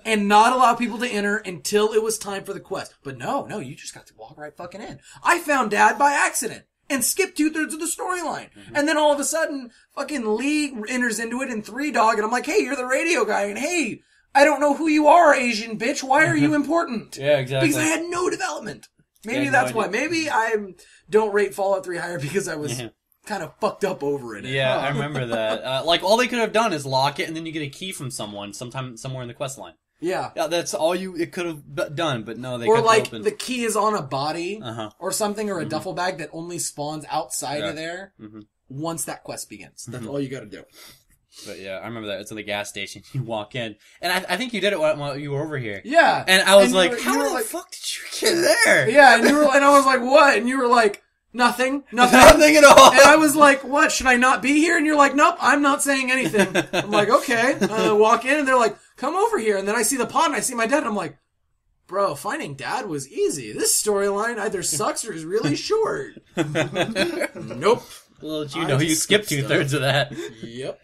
S2: and not allow people to enter until it was time for the quest. But no, you just got to walk right fucking in. I found Dad by accident and skipped 2/3 of the storyline.
S1: Mm-hmm.
S2: And then all of a sudden, fucking Lee enters into it in Three Dog, and I'm like, hey, you're the radio guy, and hey, I don't know who you are, Asian bitch. Why are you important?
S1: Yeah, exactly.
S2: Because I had no development. Maybe
S1: Yeah,
S2: that's
S1: no
S2: why.
S1: idea.
S2: Maybe I don't rate Fallout 3 higher because I was kind of fucked up over it.
S1: Yeah, I remember that. Like, all they could have done is lock it, and then you get a key from someone somewhere in the quest line.
S2: Yeah.
S1: Yeah, that's all it could have done, but no, they
S2: Or
S1: kept
S2: like
S1: it open.
S2: the key is on a body or something, or a
S1: Mm-hmm.
S2: duffel bag that only spawns outside of there once that quest begins. That's
S1: Mm-hmm.
S2: all you gotta do.
S1: But yeah, I remember that. It's in the gas station. You walk in. And I think you did it while you were over here.
S2: Yeah.
S1: And I was
S2: you
S1: like,
S2: were-
S1: how
S2: you were
S1: the
S2: like,
S1: fuck did you get there?
S2: Yeah, and I was like, what? And you were like, nothing.
S1: Nothing at all.
S2: And I was like, what? Should I not be here? And you're like, nope, I'm not saying anything. I'm like, okay. Walk in, and they're like, come over here. And then I see the pod, and I see my dad, and I'm like, bro, finding Dad was easy. This storyline either sucks or is really short. Nope.
S1: Well, you know, you skipped 2/3 of that.
S2: Yep.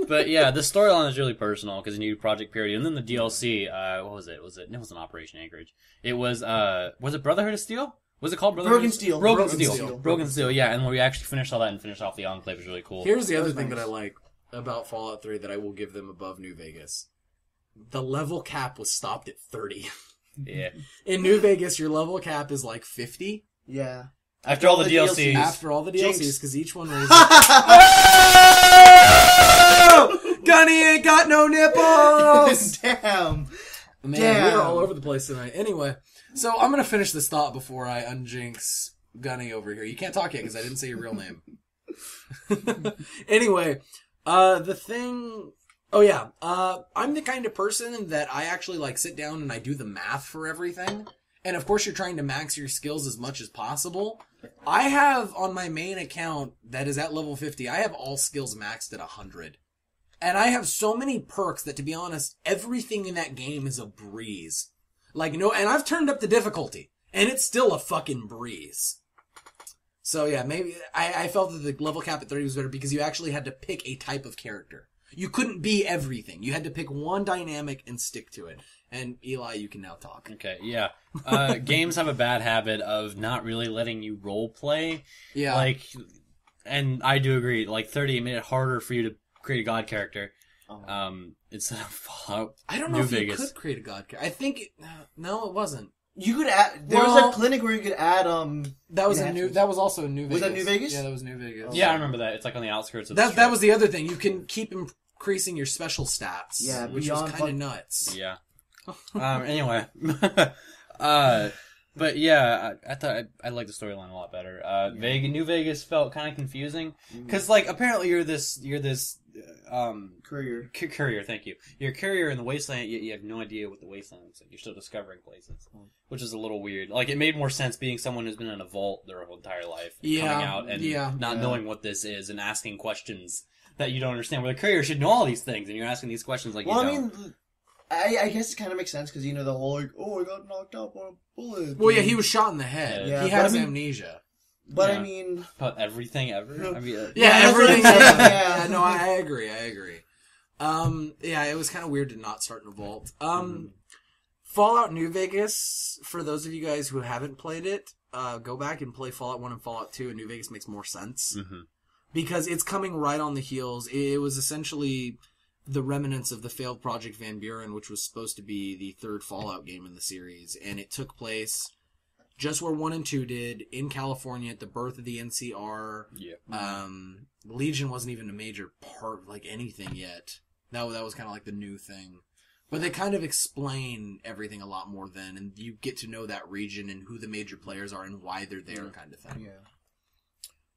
S1: But yeah, the storyline is really personal because you need Project Purity, and then the DLC. What was it? It wasn't Operation Anchorage. It was it Brotherhood of Steel? Was it called Brotherhood?
S3: Broken Steel.
S1: Broken
S3: Broken
S1: Steel.
S3: Steel.
S1: Broken Steel. Yeah, and when we actually finished all that and finished off the Enclave, was really cool.
S2: Here's the other
S3: was
S2: thing
S3: nice.
S2: that I like about Fallout 3 that I will give them above New Vegas. The level cap was stopped at 30.
S1: Yeah.
S2: In New Vegas, your level cap is like 50
S3: Yeah.
S1: After all the
S3: DLCs.
S1: DLCs.
S2: after all the
S3: Jinx.
S2: DLCs, because each one raises... Gunny ain't got no nipples!
S3: Damn.
S2: Man,
S3: Damn.
S2: we're all over the place tonight. Anyway, so I'm going to finish this thought before I unjinx Gunny over here. You can't talk yet because I didn't say your real name. Anyway, the thing... Oh yeah, I'm the kind of person that I actually like sit down and I do the math for everything. And of course you're trying to max your skills as much as possible. I have on my main account that is at level 50, I have all skills maxed at 100. And I have so many perks that, to be honest, everything in that game is a breeze. Like, no, and I've turned up the difficulty, and it's still a fucking breeze. So yeah, maybe, I felt that the level cap at 30 was better because you actually had to pick a type of character. You couldn't be everything. You had to pick one dynamic and stick to it. And Eli, you can now talk.
S1: Okay, yeah. Games have a bad habit of not really letting you role play.
S2: Yeah.
S1: Like, and I do agree. Like 30 made it harder for you to create a god character. Instead of Fallout.
S2: I don't know
S1: New
S2: if
S1: Vegas.
S2: you could create a god character. I think no, it wasn't.
S3: You could add. There was
S2: Well-
S3: a clinic where you could add.
S2: That was
S3: enhancements.
S2: That was also in New Vegas.
S3: Was that New Vegas?
S2: Yeah, that was New Vegas.
S1: Yeah, I remember that. It's like on the outskirts of the
S2: That
S1: strip.
S2: was the other thing. You can keep increasing your special stats.
S3: Yeah,
S2: which was kind of nuts.
S1: Yeah. Anyway. But yeah, I thought I liked the storyline a lot better. New Vegas felt kind of confusing because, like, apparently you're this
S3: Courier.
S1: courier. Thank you. You're a courier in the wasteland. You have no idea what the wasteland looks like. You're still discovering places, which is a little weird. Like, it made more sense being someone who's been in a vault their whole entire life, coming out and not knowing what this is and asking questions that you don't understand. Where the courier should know all these things, and you're asking these questions like
S3: Well,
S1: you
S3: I
S1: don't.
S3: mean, I guess it kind of makes sense because, you know, the whole, like, oh, I got knocked out by a bullet.
S2: Well, yeah, he was shot in the head.
S3: Yeah,
S2: he
S3: but
S2: has
S3: I mean-
S2: amnesia.
S3: But
S1: Yeah.
S3: I mean...
S1: About everything ever. I mean,
S2: Yeah,
S3: that's what
S2: everything.
S3: I'm saying,
S2: Yeah,
S3: yeah.
S2: no, I agree. Yeah, it was kind of weird to not start in a vault. Fallout New Vegas, for those of you guys who haven't played it, go back and play Fallout 1 and Fallout 2, and New Vegas makes more sense. Because it's coming right on the heels. It was essentially the remnants of the failed Project Van Buren, which was supposed to be the third Fallout game in the series, and it took place just where 1 and 2 did in California at the birth of the NCR.
S1: Yeah.
S2: Legion wasn't even a major part of like anything yet. That was kind of like the new thing. But they kind of explain everything a lot more then, and you get to know that region and who the major players are and why they're there, kind of thing.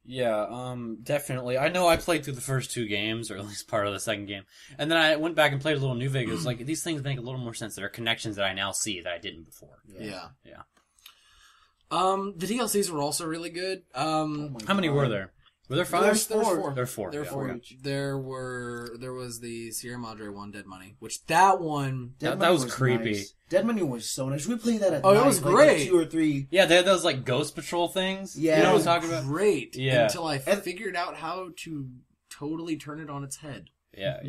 S1: Yeah, definitely. I know I played through the first 2 games, or at least part of the second game, and then I went back and played a little new Vegas. Like, these things make a little more sense. There are connections that I now see that I didn't before.
S2: Yeah.
S1: Yeah.
S2: The DLCs were also really good.
S1: How many were there? Were there 5?
S2: There's 4.
S1: There were 4.
S2: There were
S1: yeah.
S2: 4. There was the Sierra Madre one, Dead Money, which that one...
S1: That was creepy.
S3: Nice. Dead Money was so nice. We played that at
S2: night.
S3: It
S2: was
S3: like
S2: great.
S3: 2 or 3.
S1: Yeah, they had those, like, Ghost Patrol things.
S3: Yeah.
S1: You know what
S2: It
S1: I'm
S2: was
S1: talking about?
S2: great.
S1: Yeah.
S2: Until I figured out how to totally turn it on its head.
S1: Yeah.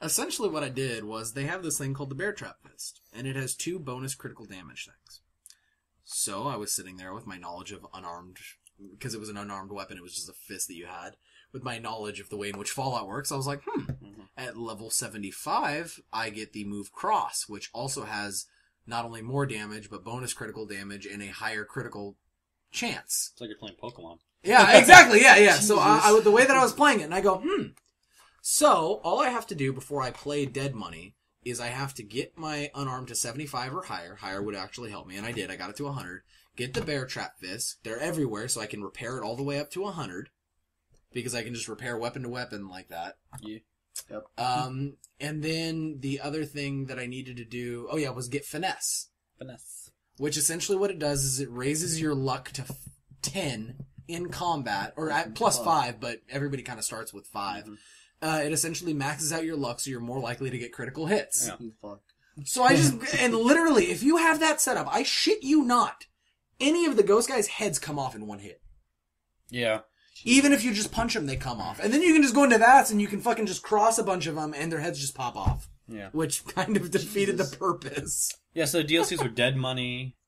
S2: Essentially what I did was they have this thing called the Bear Trap Fist, and it has 2 bonus critical damage things. So I was sitting there with my knowledge of unarmed, because it was an unarmed weapon, it was just a fist that you had. With my knowledge of the way in which Fallout works, I was like, At level 75, I get the move Cross, which also has not only more damage, but bonus critical damage and a higher critical chance.
S1: It's like you're playing Pokemon.
S2: Yeah, exactly, yeah. So the way that I was playing it, and I go, So, all I have to do before I play Dead Money is I have to get my unarmed to 75 or higher. Higher would actually help me, and I did. I got it to 100. Get the Bear Trap Fist. They're everywhere, so I can repair it all the way up to 100. Because I can just repair weapon to weapon like that.
S1: Yeah.
S3: Yep.
S2: And then the other thing that I needed to do, was get Finesse. Which essentially what it does is it raises your luck to 10 in combat, or at plus 5, but everybody kind of starts with 5. It essentially maxes out your luck, so you're more likely to get critical hits.
S1: Yeah.
S3: Fuck.
S2: So I just, and literally, if you have that set up, I shit you not, any of the ghost guys' heads come off in 1 hit.
S1: Yeah.
S2: Even if you just punch them, they come off. And then you can just go into VATS and you can fucking just cross a bunch of them and their heads just pop off.
S1: Yeah.
S2: Which kind of defeated the purpose.
S1: Yeah, so the DLCs were Dead Money.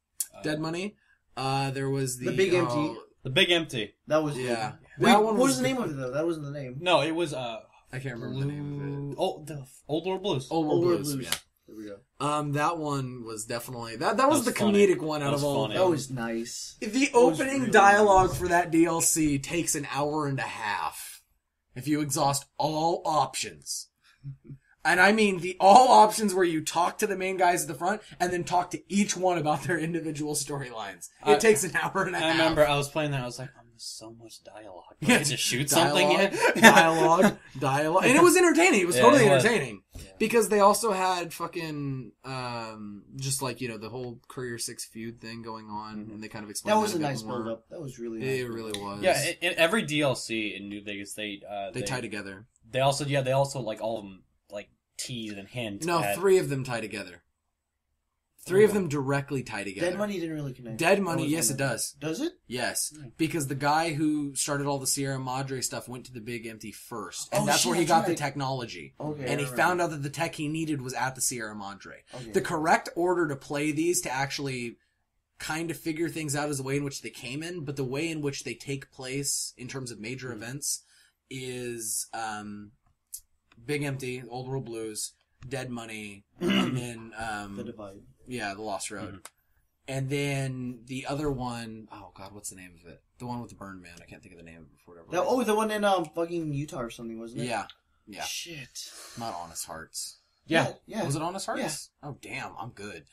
S2: Dead Money. There was the...
S3: Big Empty.
S1: The Big Empty.
S3: That was...
S2: Yeah.
S3: Wait,
S2: That one
S3: what was the name of it, though? That wasn't the name.
S1: No, it was,
S2: I can't remember the name of it.
S1: Oh, the Old World Blues.
S2: Old World Blues, yeah.
S3: There we go.
S2: That one was definitely... That was the
S1: funny.
S2: comedic one out of all.
S1: Funny.
S3: That was nice.
S2: The opening dialogue for that DLC takes an hour and a half. If you exhaust all options. And I mean the all options where you talk to the main guys at the front and then talk to each one about their individual storylines. It takes an hour and a half.
S1: I remember I was playing that, I was like, there's so much dialogue. Can I just shoot something yet?
S2: Dialogue. And it was entertaining. It was totally
S1: it was.
S2: entertaining. Yeah. Because they also had fucking, just like, the whole Courier 6 feud thing going on, and they kind of explained
S3: That was a
S2: bit
S3: nice
S2: more.
S3: build-up. That was really nice.
S2: It really was.
S1: Yeah, in every DLC in New Vegas, they
S2: tie together.
S1: They also, like, all of them, like, tease and hint.
S2: No, 3 of them tie together. 3 of them directly tie together.
S3: Dead Money didn't really connect.
S2: Dead Money, yes, it does.
S3: Does it?
S2: Yes, because the guy who started all the Sierra Madre stuff went to the Big Empty first, and that's where he got the technology.
S3: Okay,
S2: and he found out that the tech he needed was at the Sierra Madre.
S3: Okay.
S2: The correct order to play these to actually kind of figure things out is the way in which they came in, but the way in which they take place in terms of major events is Big Empty, Old World Blues, Dead Money, and then
S3: The Divide.
S2: Yeah, The Lost Road. And then the other one, oh god, what's the name of it? The one with the Burn Man. I can't think of the name of it for whatever.
S3: The one in fucking Utah or something, wasn't it?
S2: Yeah.
S3: Shit.
S2: Not Honest Hearts.
S3: Yeah.
S2: Was it Honest Hearts?
S3: Yeah.
S2: Oh damn, I'm good.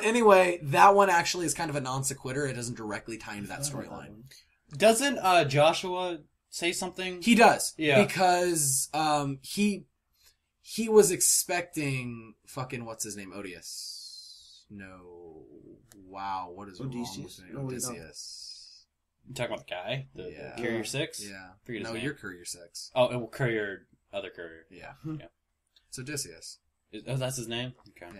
S2: Anyway, that one actually is kind of a non sequitur. It doesn't directly tie into that storyline.
S1: Doesn't Joshua say something?
S2: He does.
S1: Yeah.
S2: Because he was expecting fucking what's his name? Odious. No. Wow, what is wrong with me? Odysseus.
S1: You talking about the guy? The Courier 6?
S2: Yeah.
S1: Forget his
S2: No,
S1: name.
S2: you're Courier 6.
S1: Oh, other Courier.
S2: Yeah.
S1: Yeah.
S2: It's Odysseus.
S1: Oh, that's his name? Okay.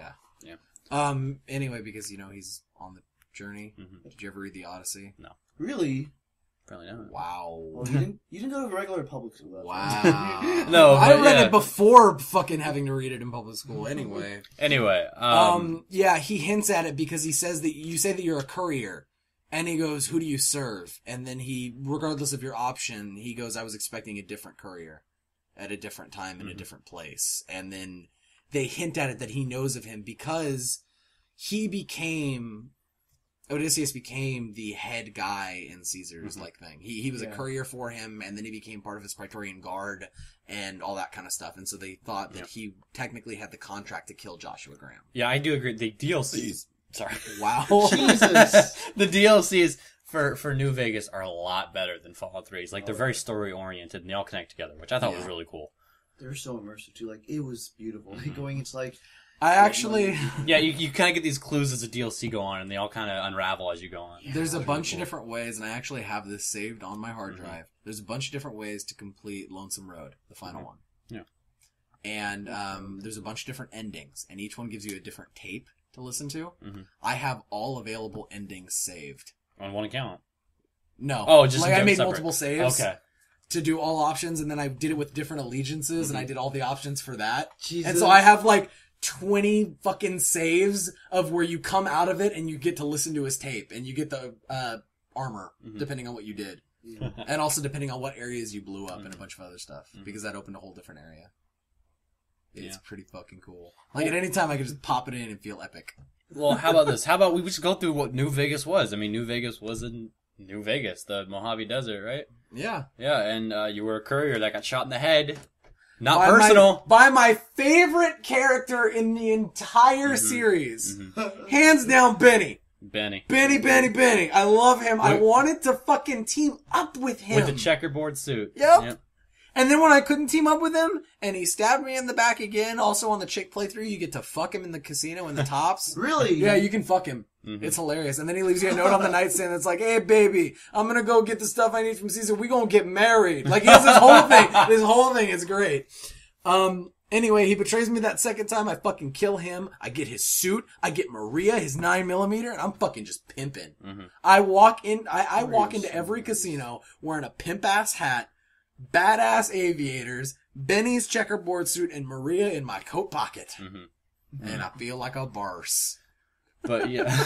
S2: Yeah. Anyway, because, he's on the journey.
S1: Mm-hmm.
S2: Did you ever read the Odyssey?
S1: No.
S3: Really?
S1: Probably not.
S2: Wow.
S3: Well, you didn't go to regular public school. That's
S2: Wow.
S1: No,
S2: I
S1: but
S2: read it before fucking having to read it in public school. Anyway. Yeah, he hints at it because he says that you say that you're a courier. And he goes, who do you serve? And then he, regardless of your option, he goes, I was expecting a different courier at a different time in a different place. And then they hint at it that he knows of him because he became Odysseus became the head guy in Caesar's thing. He was a courier for him, and then he became part of his Praetorian Guard and all that kind of stuff. And so they thought that he technically had the contract to kill Joshua Graham.
S1: Yeah, I do agree. The DLCs. Sorry.
S2: Wow.
S3: Jesus.
S1: The DLCs for New Vegas are a lot better than Fallout 3's. Like, they're very story oriented and they all connect together, which I thought was really cool.
S3: They're so immersive too. Like, it was beautiful. Like, going into like.
S2: I actually...
S1: Yeah, you kind of get these clues as the DLC go on, and they all kind of unravel as you go on.
S2: There's a bunch of different ways, and I actually have this saved on my hard drive. There's a bunch of different ways to complete Lonesome Road, the final one.
S1: Yeah.
S2: And there's a bunch of different endings, and each one gives you a different tape to listen to. I have all available endings saved.
S1: On one account?
S2: No.
S1: Oh, just
S2: like I made
S1: separate.
S2: multiple saves.
S1: Okay.
S2: To do all options, and then I did it with different allegiances, and I did all the options for that.
S3: Jesus.
S2: And so I have like 20 fucking saves of where you come out of it and you get to listen to his tape, and you get the armor, depending on what you did. Yeah. And also depending on what areas you blew up and a bunch of other stuff, because that opened a whole different area. It's pretty fucking cool. Like, at any time I could just pop it in and feel epic.
S1: Well, how about this? How about we just go through what New Vegas was? I mean, New Vegas was in New Vegas, the Mojave Desert, right?
S2: Yeah.
S1: Yeah, and you were a courier that got shot in the head. Not personal.
S2: By my favorite character in the entire series. Hands down, Benny. Benny. I love him. I wanted to fucking team up with him.
S1: With the checkerboard suit.
S2: Yep. And then when I couldn't team up with him, and he stabbed me in the back again, also on the chick playthrough, you get to fuck him in the casino in the tops.
S3: Really?
S2: Yeah, you can fuck him. It's hilarious. And then he leaves you a note on the nightstand that's like, hey, baby, I'm gonna go get the stuff I need from Caesar. We gonna get married. Like, he has this whole thing. This whole thing is great. Anyway, he betrays me that second time. I fucking kill him. I get his suit. I get Maria, his 9mm, and I'm fucking just pimping. I walk into every casino wearing a pimp-ass hat, badass aviators, Benny's checkerboard suit, and Maria in my coat pocket. And I feel like a boss.
S1: But yeah.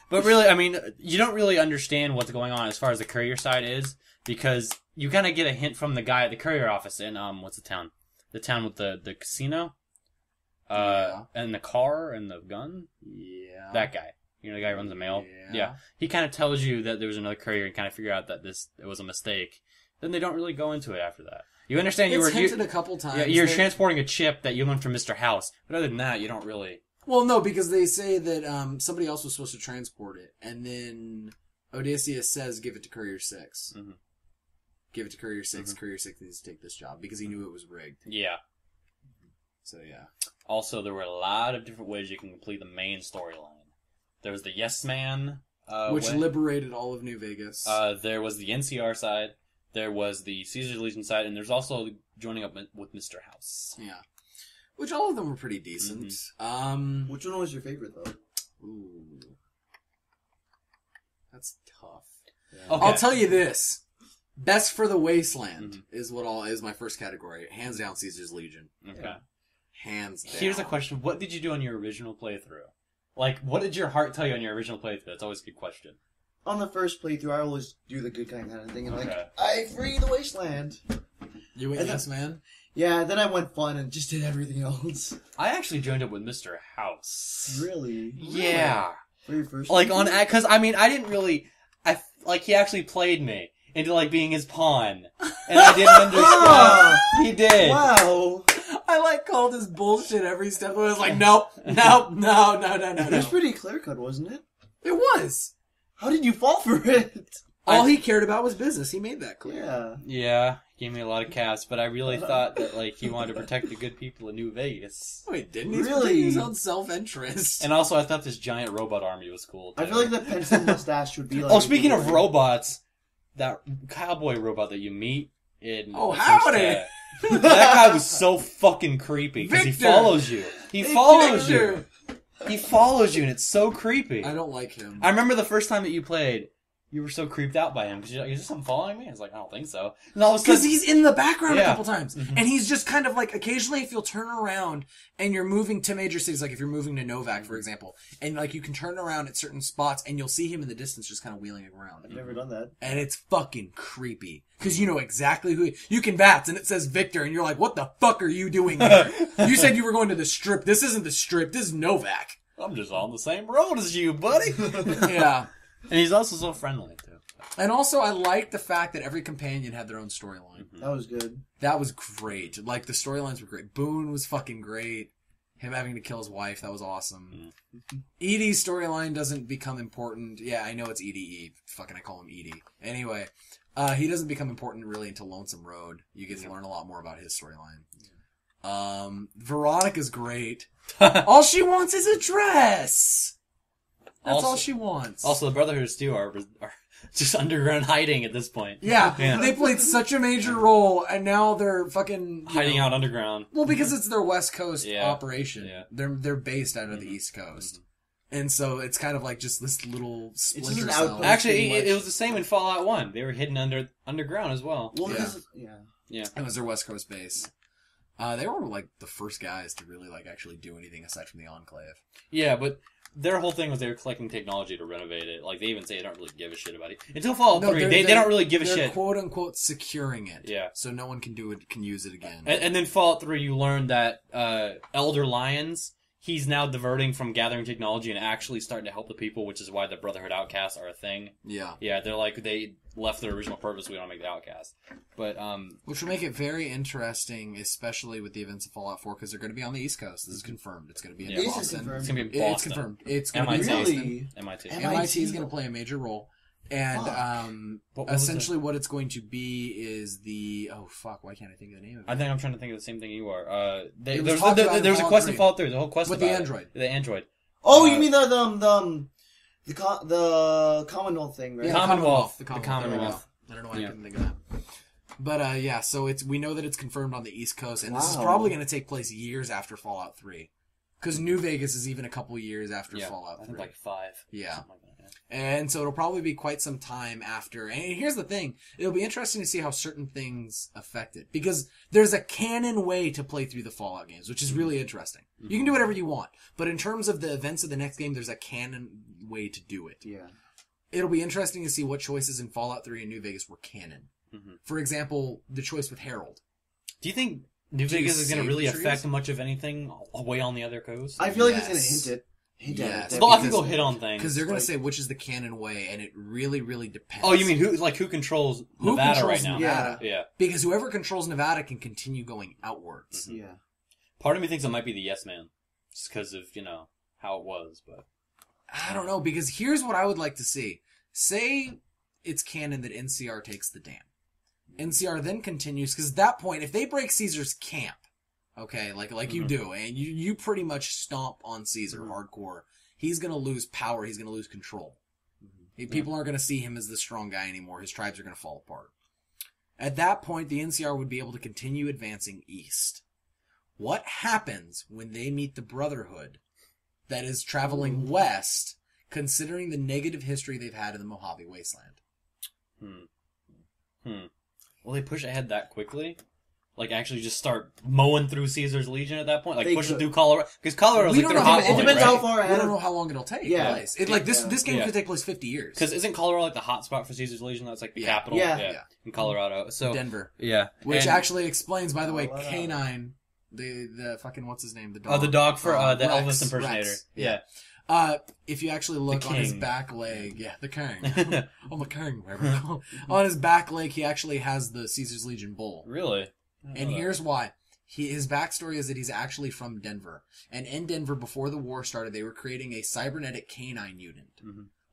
S1: But really, I mean, you don't really understand what's going on as far as the courier side is, because you kind of get a hint from the guy at the courier office in, what's the town? The town with the casino? And the car and the gun?
S2: Yeah.
S1: That guy. You know, the guy who runs the mail? Yeah. He kind of tells you that there was another courier and kind of figure out that it was a mistake. Then they don't really go into it after that. You understand
S2: it's hinted a couple times.
S1: Yeah, you're transporting a chip that you learned from Mr. House. But other than that, you don't really...
S2: Well, no, because they say that somebody else was supposed to transport it. And then Odysseus says, give it to Courier 6. Give it to Courier 6. Courier 6 needs to take this job because he knew it was rigged.
S1: Yeah.
S2: So, yeah.
S1: Also, there were a lot of different ways you can complete the main storyline. There was the Yes Man
S2: which liberated all of New Vegas.
S1: There was the NCR side. There was the Caesar's Legion side. And there's also joining up with Mr. House.
S2: Yeah. Which all of them were pretty decent.
S3: Which one was your favorite, though?
S2: Ooh. That's tough.
S1: Yeah. Okay.
S2: I'll tell you this. Best for the Wasteland is my first category. Hands down, Caesar's Legion.
S1: Okay.
S2: Hands down.
S1: Here's a question. What did you do on your original playthrough? Like, what did your heart tell you on your original playthrough? That's always a good question.
S3: On the first playthrough, I always do the good kind of thing. And I free the Wasteland.
S2: You went Yes Man?
S3: Yeah, then I went fun and just did everything else.
S1: I actually joined up with Mr. House.
S3: Really?
S1: Yeah.
S3: For your first
S1: because, I mean, I didn't really... he actually played me into, being his pawn. And I didn't understand. He did.
S3: Wow.
S2: I, called his bullshit every step. I was like, no.
S3: It was pretty clear-cut, wasn't it?
S2: It was.
S3: How did you fall for it?
S2: All he cared about was business. He made that clear.
S3: Yeah.
S1: Yeah. Gave me a lot of caps, but I really thought that, he wanted to protect the good people of New Vegas.
S2: No, he didn't. He's protecting his own self-interest.
S1: And also, I thought this giant robot army was cool, too.
S3: I feel like the pencil mustache would be
S1: speaking of robots, that cowboy robot that you meet in...
S2: Oh, howdy!
S1: That guy was so fucking creepy, because he follows you. He follows you, and it's so creepy.
S2: I don't like him.
S1: I remember the first time that you played... You were so creeped out by him because you're like, is this something following me? I was like, I don't think so. And all of a sudden,
S2: because he's in the background a couple times, and he's just kind of occasionally, if you'll turn around and you're moving to major cities, like if you're moving to Novak, for example, and you can turn around at certain spots and you'll see him in the distance, just kind of wheeling around.
S3: I've never done that,
S2: and it's fucking creepy because you know exactly who you can VATS, and it says Victor, and you're like, what the fuck are you doing here? You said you were going to the Strip. This isn't the Strip. This is Novak.
S1: I'm just on the same road as you, buddy.
S2: Yeah.
S1: And he's also so friendly, too.
S2: And also, I like the fact that every companion had their own storyline.
S3: That was good.
S2: That was great. Like, the storylines were great. Boone was fucking great. Him having to kill his wife, that was awesome. Edie's storyline doesn't become important. Yeah, I know it's Edie. Fucking, I call him Edie. Anyway, he doesn't become important really until Lonesome Road. You get to learn a lot more about his storyline. Veronica's great. All she wants is a dress. That's all she wants.
S1: Also, the Brotherhood too are just underground hiding at this point.
S2: Yeah, they played such a major role, and now they're fucking
S1: hiding out underground.
S2: Well, because it's their West Coast operation.
S1: Yeah.
S2: They're based out of the East Coast, and so it's kind of like just this little splinter
S3: an
S2: cell.
S3: outpost.
S1: Actually, it was the same in Fallout 1. They were hidden underground as well.
S3: Well,
S2: Yeah.
S3: yeah.
S2: It was their West Coast base. They were like the first guys to really like actually do anything aside from the Enclave.
S1: Yeah, but their whole thing was they were collecting technology to renovate it. Like, they even say they don't really give a shit about it. Until Fallout 3, they don't really give a
S2: they're
S1: shit.
S2: quote-unquote securing it.
S1: Yeah.
S2: So no one can use it again.
S1: And then Fallout 3, you learn that Elder Lyons, he's now diverting from gathering technology and actually starting to help the people, which is why the Brotherhood outcasts are a thing.
S2: Yeah.
S1: Yeah, they're like, they left their original purpose, we don't make the outcast. But,
S2: which will make it very interesting, especially with the events of Fallout 4, because they're going to be on the East Coast. This is confirmed. It's going to be in
S3: This is
S2: Boston.
S3: confirmed.
S1: it's going to be Boston.
S2: It's confirmed. It's going to be
S1: MIT.
S2: Boston.
S1: MIT.
S2: MIT is going to play a major role. And essentially what it's going to be is the... Oh, fuck. Why can't I think of the name of it?
S1: I think I'm trying to think of the same thing you are.
S2: It was
S1: There's
S2: talked about in
S1: a
S2: Fallout
S1: quest
S2: 3.
S1: in Fallout 3. The whole quest
S2: With
S1: about
S2: the
S1: it.
S2: android.
S1: The android.
S3: Oh, you mean the Commonwealth thing, right?
S2: Yeah,
S1: Commonwealth.
S2: The
S1: The
S2: Commonwealth.
S1: Commonwealth.
S2: I don't know why I couldn't think of that. But yeah, so we know that it's confirmed on the East Coast, and this is probably going to take place years after Fallout 3. Because New Vegas is even a couple years after Fallout 3.
S1: I think like 5.
S2: Yeah.
S1: Something like that, yeah.
S2: And so it'll probably be quite some time after. And here's the thing. It'll be interesting to see how certain things affect it. Because there's a canon way to play through the Fallout games, which is really interesting. You can do whatever you want. But in terms of the events of the next game, there's a canon way to do it.
S3: Yeah.
S2: It'll be interesting to see what choices in Fallout 3 and New Vegas were canon. For example, the choice with Harold.
S1: Do you think New
S2: Do you
S1: Vegas is going to
S2: save
S1: really
S2: trees?
S1: affect much of anything away on the other coast?
S3: I feel like it's
S2: Yes.
S3: going to hint
S2: Yes.
S3: at it.
S1: They'll have to
S2: because-
S1: go hit on things.
S2: Because they're going to say which is the canon way, and it really, really depends.
S1: Oh, you mean who controls
S2: Who
S1: Nevada
S2: controls
S1: right now?
S2: Nevada?
S1: Yeah.
S2: Because whoever controls Nevada can continue going outwards.
S3: Yeah.
S1: Part of me thinks it might be the Yes Man. Just because of, how it was, but...
S2: I don't know, because here's what I would like to see. Say it's canon that NCR takes the dam. NCR then continues, because at that point, if they break Caesar's camp, okay, like you do, and you pretty much stomp on Caesar hardcore, he's going to lose power, he's going to lose control. People aren't going to see him as the strong guy anymore, his tribes are going to fall apart. At that point, the NCR would be able to continue advancing east. What happens when they meet the Brotherhood that is traveling west, considering the negative history they've had in the Mojave Wasteland?
S1: Will they push ahead that quickly? Like, actually just start mowing through Caesar's Legion at that point? Like,
S3: They
S1: push it
S3: could.
S1: through Colorado? Because Colorado's
S2: We
S1: like
S2: don't
S1: their
S2: know how
S1: hot
S2: long-
S1: point,
S3: depends
S1: right?
S3: how far
S2: We
S3: ahead.
S2: don't know how long it'll take.
S3: Yeah.
S2: Place. This game
S1: Yeah.
S2: could take place 50 years.
S1: Because isn't Colorado like the hot spot for Caesar's Legion? That's like the capital?
S3: Yeah.
S1: In Colorado. So
S2: Denver.
S1: Yeah.
S2: Which
S1: And-
S2: actually explains, by the way,
S3: Colorado.
S2: K9, the fucking, what's his name? The dog.
S1: Oh, the dog for the
S2: Rex,
S1: Elvis impersonator.
S2: Rex.
S1: Yeah.
S2: If you actually look on his
S1: king.
S2: back leg, the king. Oh, the king. On his back leg, he actually has the Caesar's Legion bull.
S1: Really?
S2: And here's why. His backstory is that he's actually from Denver. And in Denver, before the war started, they were creating a cybernetic canine unit.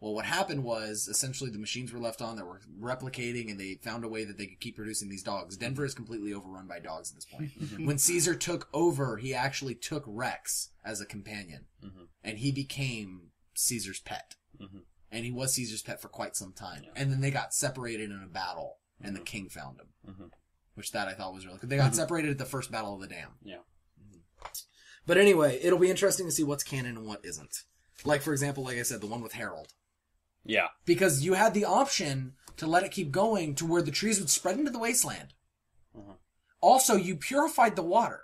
S2: Well, what happened was, essentially, the machines were left on that were replicating, and they found a way that they could keep producing these dogs. Denver is completely overrun by dogs at this point. When Caesar took over, he actually took Rex as a companion. And he became Caesar's pet. And he was Caesar's pet for quite some time. And then they got separated in a battle, and the king found him. Which that I thought was really good. They got separated at the first Battle of the Dam.
S1: Yeah.
S2: But anyway, it'll be interesting to see what's canon and what isn't. Like, for example, like I said, the one with Harold.
S1: Yeah.
S2: Because you had the option to let it keep going to where the trees would spread into the wasteland. Also, you purified the water.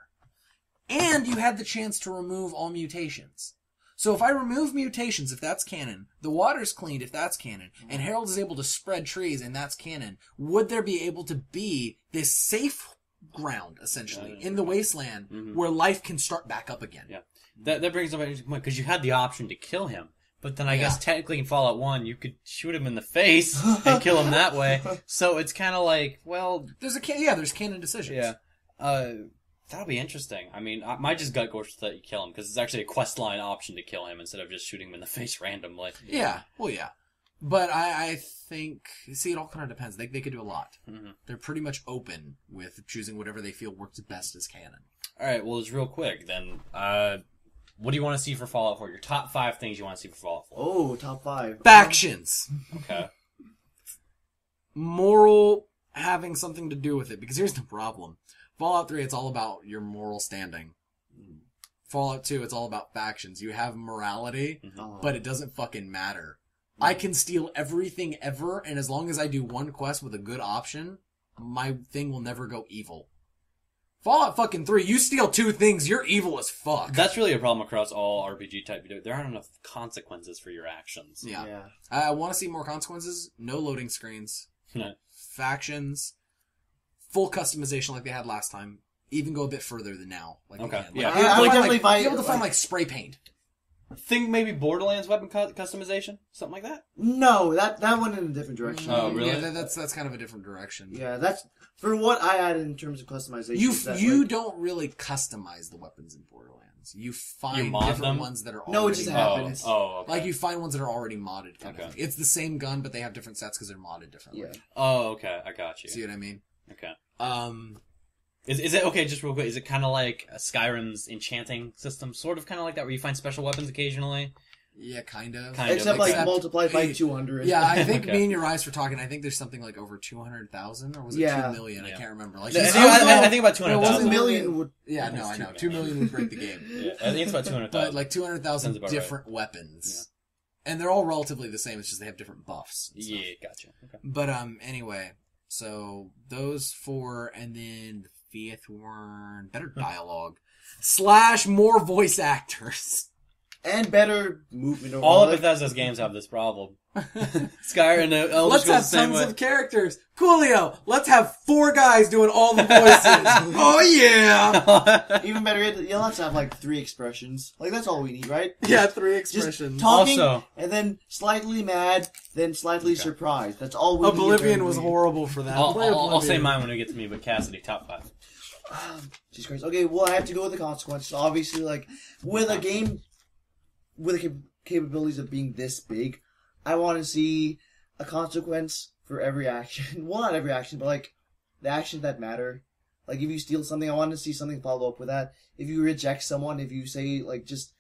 S2: And you had the chance to remove all mutations. So if I remove mutations, if that's canon, the water's cleaned, if that's canon, and Harold is able to spread trees, and that's canon, would there be able to be this safe ground, essentially, in the wasteland where life can start back up again?
S1: Yeah. That brings up an interesting point, because you had the option to kill him. But then I guess technically in Fallout 1, you could shoot him in the face and kill him that way. So it's kind of like, well...
S2: There's canon decisions.
S1: Yeah. That'll be interesting. I mean, my just gut goes that you kill him, because it's actually a quest line option to kill him instead of just shooting him in the face randomly.
S2: Yeah, well, yeah. But I think... See, it all kind of depends. They could do a lot. Mm-hmm. They're pretty much open with choosing whatever they feel works best as canon.
S1: Alright, well, it's real quick, then. What do you want to see for Fallout 4? Your top 5 things you want to see for Fallout 4.
S3: Oh, top 5.
S2: Factions.
S1: Okay.
S2: Moral having something to do with it. Because here's the problem. Fallout 3, it's all about your moral standing. Fallout 2, it's all about factions. You have morality, but it doesn't fucking matter. I can steal everything ever, and as long as I do one quest with a good option, my thing will never go evil. Fallout fucking 3, you steal 2 things, you're evil as fuck.
S1: That's really a problem across all RPG type. There aren't enough consequences for your actions.
S2: Yeah. I want to see more consequences. No loading screens. Factions. Full customization like they had last time. Even go a bit further than now. Like
S1: okay.
S2: Like,
S1: yeah.
S3: I would definitely buy...
S2: Be able to find, like, spray paint.
S1: Think maybe Borderlands weapon customization? Something like that?
S3: No, that went in a different direction.
S1: Oh, really?
S2: Yeah, that's kind of a different direction.
S3: Yeah, that's... For what I added in terms of customization...
S2: You don't really customize the weapons in Borderlands. You find different ones that are already...
S3: No, it just happens.
S1: Oh, okay.
S2: Like, you find ones that are already modded, kind of thing. It's the same gun, but they have different sets because they're modded differently.
S3: Yeah.
S1: Oh, okay. I got you.
S2: See what I mean?
S1: Okay.
S2: Is
S1: it, okay, just real quick, is it kind of like Skyrim's enchanting system? Sort of kind of like that, where you find special weapons occasionally?
S2: Yeah, kind of.
S3: Except multiplied by 200.
S2: Yeah, I think me and your eyes were talking. I think there's something like over 200,000, or was it 2 million?
S1: Yeah.
S2: I can't remember. Like,
S1: I think about 200,000.
S3: 1 million would...
S2: Yeah, no, I know. 2 million would break the game.
S1: Yeah, I think it's about 200,000.
S2: But like 200,000 different weapons. Yeah. And they're all relatively the same, it's just they have different buffs.
S1: Yeah, gotcha. Okay.
S2: But anyway, so those 4, and then the 5th one, better dialogue. / more voice actors.
S3: And better movement.
S1: All of Bethesda's games have this problem. Skyrim,
S2: let's have tons of characters. Coolio, let's have 4 guys doing all the voices. Oh yeah!
S3: Even better, let's have like 3 expressions. Like, that's all we need, right?
S2: Yeah, 3 expressions.
S3: Just talking,
S1: also,
S3: and then slightly mad, then slightly surprised. That's all we need.
S2: Oblivion was horrible for that.
S1: I'll say mine when we get to me, but Cassidy, top 5.
S3: Jesus Christ. Okay, well, I have to go with the consequences. Obviously, like, with a game with the capabilities of being this big, I want to see a consequence for every action. Well, not every action, but, like, the actions that matter. Like, if you steal something, I want to see something follow up with that. If you reject someone, if you say, like, just...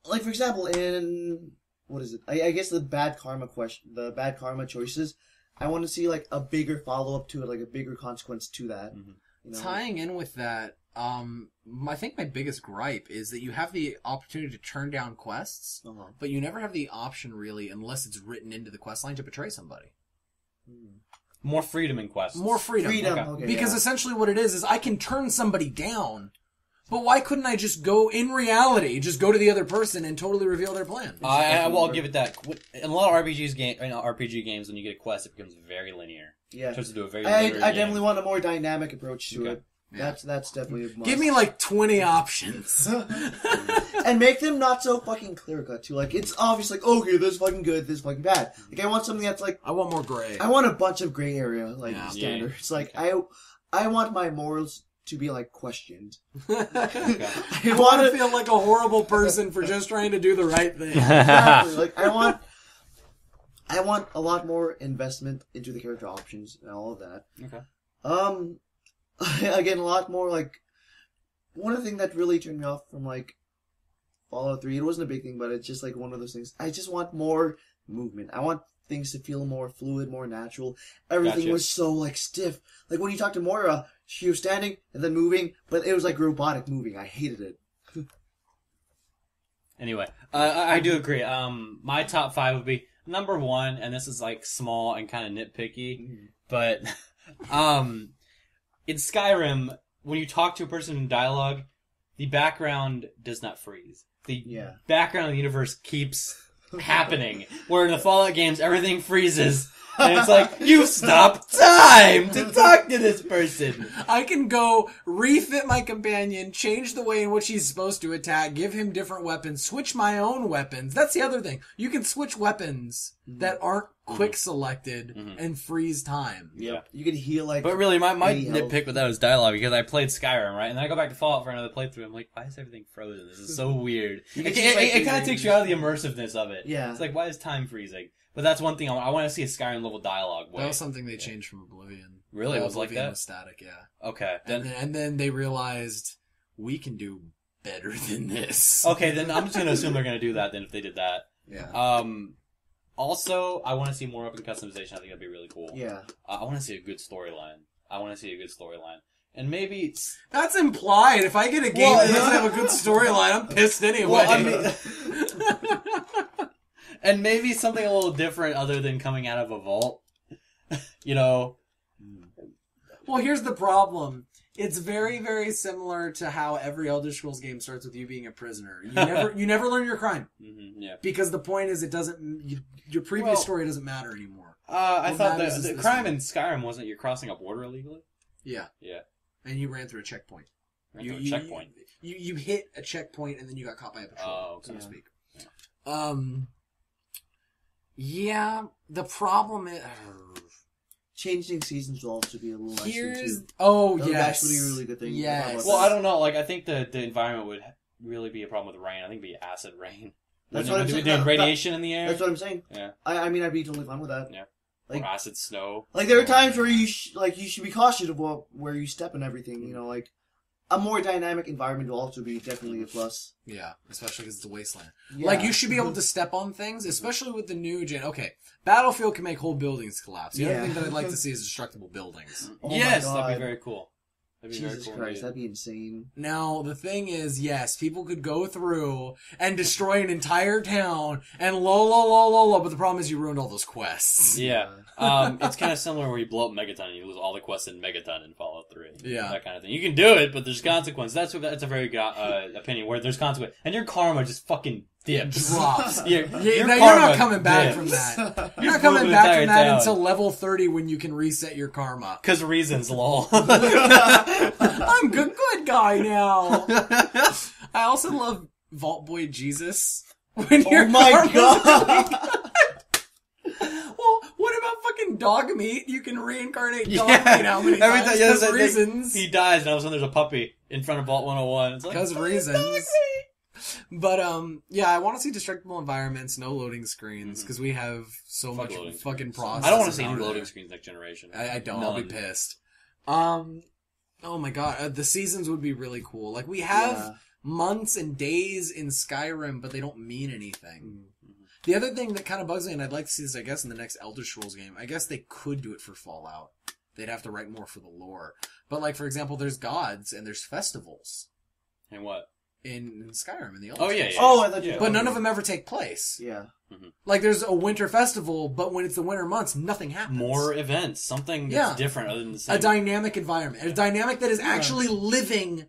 S3: Like, for example, in... What is it? I guess the bad karma choices, I want to see, like, a bigger follow-up to it, like, a bigger consequence to that.
S1: Mm-hmm.
S2: You know? Tying in with that, I think my biggest gripe is that you have the opportunity to turn down quests, but you never have the option, really, unless it's written into the quest line, to betray somebody.
S1: More freedom in quests.
S2: More freedom.
S3: Okay,
S2: because essentially what it is I can turn somebody down, but why couldn't I just go, in reality, just go to the other person and totally reveal their plan?
S1: I'll give it that. In a lot of RPG games, when you get a quest, it becomes very linear.
S3: Yeah.
S1: To do a very
S3: I definitely want a more dynamic approach to it. Yeah. That's definitely a must.
S2: Give me like 20 options.
S3: And make them not so fucking clear cut too. Like, it's obvious, like, okay, this is fucking good, this is fucking bad. Like, I want something that's like...
S2: I want more gray.
S3: I want a bunch of gray area, like, standard. It's like, I want my morals to be, like, questioned.
S2: I want to feel like a horrible person for just trying to do the right thing.
S3: Exactly. Like, I want a lot more investment into the character options and all of that.
S1: Okay.
S3: Again, a lot more, like, one of the things that really turned me off from, like, Fallout 3, it wasn't a big thing, but it's just, like, one of those things. I just want more movement. I want things to feel more fluid, more natural. Everything was so, like, stiff. Like, when you talk to Moira, she was standing and then moving, but it was, like, robotic moving. I hated it. Anyway,
S1: I do agree. My top 5 would be number 1, and this is, like, small and kind of nitpicky, but, in Skyrim, when you talk to a person in dialogue, the background does not freeze. The background of the universe keeps happening. Where in the Fallout games, everything freezes. And it's like, you stop time to talk to this person.
S2: I can go refit my companion, change the way in which he's supposed to attack, give him different weapons, switch my own weapons. That's the other thing. You can switch weapons that aren't quick selected and freeze time.
S3: Yeah. You can heal like...
S1: But really, my
S3: 80 health.
S1: nitpick with that was dialogue, because I played Skyrim, right? And then I go back to Fallout for another playthrough. I'm like, why is everything frozen? This is so weird. It kind of takes you out of the immersiveness of it.
S3: Yeah.
S1: It's like, why is time freezing? But that's one thing I want to see a Skyrim level dialogue way.
S2: That was something they changed from Oblivion.
S1: Really? It was like
S2: Oblivion
S1: that?
S2: was static, yeah.
S1: Okay.
S2: And then they realized, we can do better than this.
S1: Okay, then I'm just going to assume they're going to do that then if they did that.
S2: Yeah.
S1: Also, I want to see more open customization. I think that'd be really cool.
S3: Yeah.
S1: I want to see a good storyline. And maybe...
S2: That's implied. If I get a game that doesn't have a good storyline, I'm pissed anyway.
S1: Well, I mean... And maybe something a little different other than coming out of a vault. You know?
S2: Well, here's the problem. It's very, very similar to how every Elder Scrolls game starts with you being a prisoner. You never learn your crime.
S1: Mm-hmm, yeah.
S2: Because the point is, your previous story doesn't matter anymore.
S1: I thought the crime in Skyrim wasn't you're crossing a border illegally?
S2: Yeah.
S1: Yeah.
S2: And you ran through a checkpoint.
S1: Checkpoint.
S2: You hit a checkpoint and then you got caught by a patrol, so to speak.
S1: Yeah.
S2: Yeah, the problem is...
S3: Changing seasons will also be a little nicer, too.
S2: Oh,
S3: That's
S2: yes.
S3: actually a really good thing.
S2: Yes.
S1: Well, I don't know. Like, I think the environment would really be a problem with rain. I think it'd be acid rain.
S3: That's what I'm saying.
S1: Doing radiation in the air.
S3: That's what I'm saying.
S1: Yeah.
S3: I mean, I'd be totally fine with that.
S1: Yeah.
S3: Like,
S1: or acid snow.
S3: Like, there are times where you should be cautious of where you step and everything. You know, like, a more dynamic environment will also be definitely a plus.
S2: Yeah, especially because it's a wasteland.
S3: Yeah.
S2: Like, you should be able to step on things, especially with the new gen. Okay, Battlefield can make whole buildings collapse. The other thing that I'd like to see is destructible buildings.
S3: Oh
S1: yes,
S3: my God.
S1: that'd be very cool.
S3: Jesus Christ, that'd be insane.
S2: Now, the thing is, yes, people could go through and destroy an entire town and but the problem is you ruined all those quests.
S1: Yeah. It's kind of similar where you blow up Megaton and you lose all the quests in Megaton in Fallout 3.
S2: Yeah.
S1: That kind of thing. You can do it, but there's consequences. That's a very opinion where there's consequence. And your karma just fucking dips.
S2: Drops.
S1: Your
S2: You're
S1: karma
S2: not coming back
S1: dips.
S2: from that. You're
S1: You
S2: not coming
S1: blew the
S2: back from
S1: entire
S2: that
S1: town.
S2: until level 30 when you can reset your karma.
S1: Cause reasons, lol.
S2: I'm good guy now. I also love Vault Boy Jesus. When
S3: Oh my God!
S2: Well, what about fucking dog meat? You can reincarnate dog
S1: Yeah.
S2: meat how many
S1: Every
S2: times?
S1: time- yeah,
S2: Because reasons.
S1: He dies and all of a sudden there's a puppy in front of Vault 101. It's like,
S2: Because reasons. But, yeah, I want to see destructible environments, no loading screens, because we have so
S1: Fuck
S2: much
S1: loading
S2: fucking
S1: screens.
S2: process.
S1: I don't want to see any loading screens next generation.
S2: I don't. I'll be
S1: None.
S2: pissed. Oh my god, the seasons would be really cool. Like, we have months and days in Skyrim, but they don't mean anything.
S1: Mm-hmm.
S2: The other thing that kind of bugs me, and I'd like to see this, I guess, in the next Elder Scrolls game, I guess they could do it for Fallout. They'd have to write more for the lore. But, like, for example, there's gods and there's festivals.
S1: And what?
S2: In Skyrim, in the Elder
S1: Oh, yeah,
S2: Scrolls.
S1: yeah.
S3: Oh, I thought you.
S2: But none of them ever take place.
S3: Yeah.
S2: Like, there's a winter festival, but when it's the winter months, nothing happens.
S1: More events. Something that's different other than the same.
S2: A dynamic environment. A dynamic that is actually living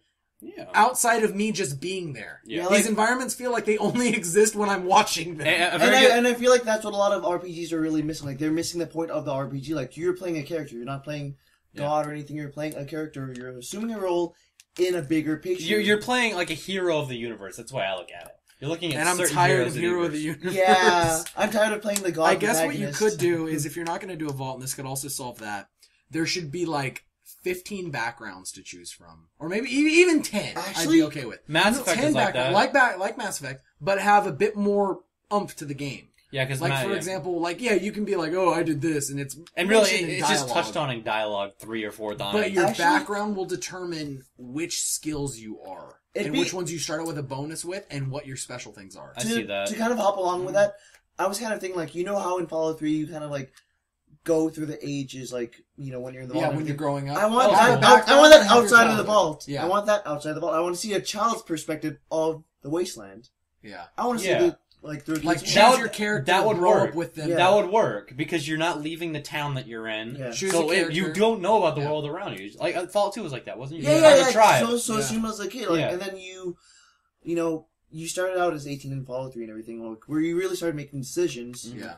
S2: outside of me just being there.
S1: Yeah.
S2: These environments feel like they only exist when I'm watching them.
S3: And I feel like that's what a lot of RPGs are really missing. Like, they're missing the point of the RPG. Like, you're playing a character. You're not playing God or anything. You're playing a character. You're assuming a role in a bigger picture.
S1: You're playing like a hero of the universe. That's why I look at it. You're looking at
S2: And I'm
S1: certain
S2: tired
S1: heroes
S2: of Hero of the Universe.
S3: Yeah, I'm tired of playing the God
S2: I guess what you
S3: protagonist.
S2: could do is, if you're not going to do a vault, and this could also solve that, there should be like 15 backgrounds to choose from. Or maybe even 10 I'd
S3: Actually,
S2: be okay with.
S1: Mass Effect is like that.
S2: Like Mass Effect, but have a bit more oomph to the game.
S1: Yeah, because
S2: Like, for example, like, you can be like, oh, I did this, and it's
S1: and really,
S2: mentioned in
S1: it's just
S2: dialogue.
S1: touched on in dialogue 3 or 4 times.
S2: But your
S3: Actually-
S2: background will determine which skills you are.
S3: It'd
S2: And
S3: be-
S2: which ones you start out with a bonus with, and what your special things are.
S1: I see that.
S3: To kind of hop along with that, I was kind of thinking, like, you know how in Fallout 3 you kind of, like, go through the ages, like, you know, when you're in the vault.
S2: Yeah,
S3: and
S2: when you're
S3: everything.
S2: growing up.
S3: I want
S2: Have a
S3: that. I
S2: background
S3: want that
S2: and have your
S3: outside of the
S2: childhood.
S3: vault.
S2: Yeah.
S3: I want that outside of the vault. I want to see a child's perspective of the wasteland.
S2: Yeah.
S3: I want to see
S1: Yeah.
S3: the their
S2: Like,
S3: kids.
S2: choose your character,
S1: that would
S2: grow
S1: work.
S2: up with them.
S3: Yeah.
S1: That would work because you're not leaving the town that you're in.
S3: Yeah.
S2: Choose
S1: So
S2: a character.
S1: you don't know about the
S2: Yeah.
S1: world around you. Like Fallout 2 was like that, wasn't it? You
S3: Yeah,
S1: had
S3: yeah,
S1: to try it.
S3: So
S2: Yeah.
S3: assume as a kid, like,
S1: Yeah.
S3: and then you know, you started out as 18 in Fallout 3 and everything, like, where you really started making decisions.
S2: Yeah.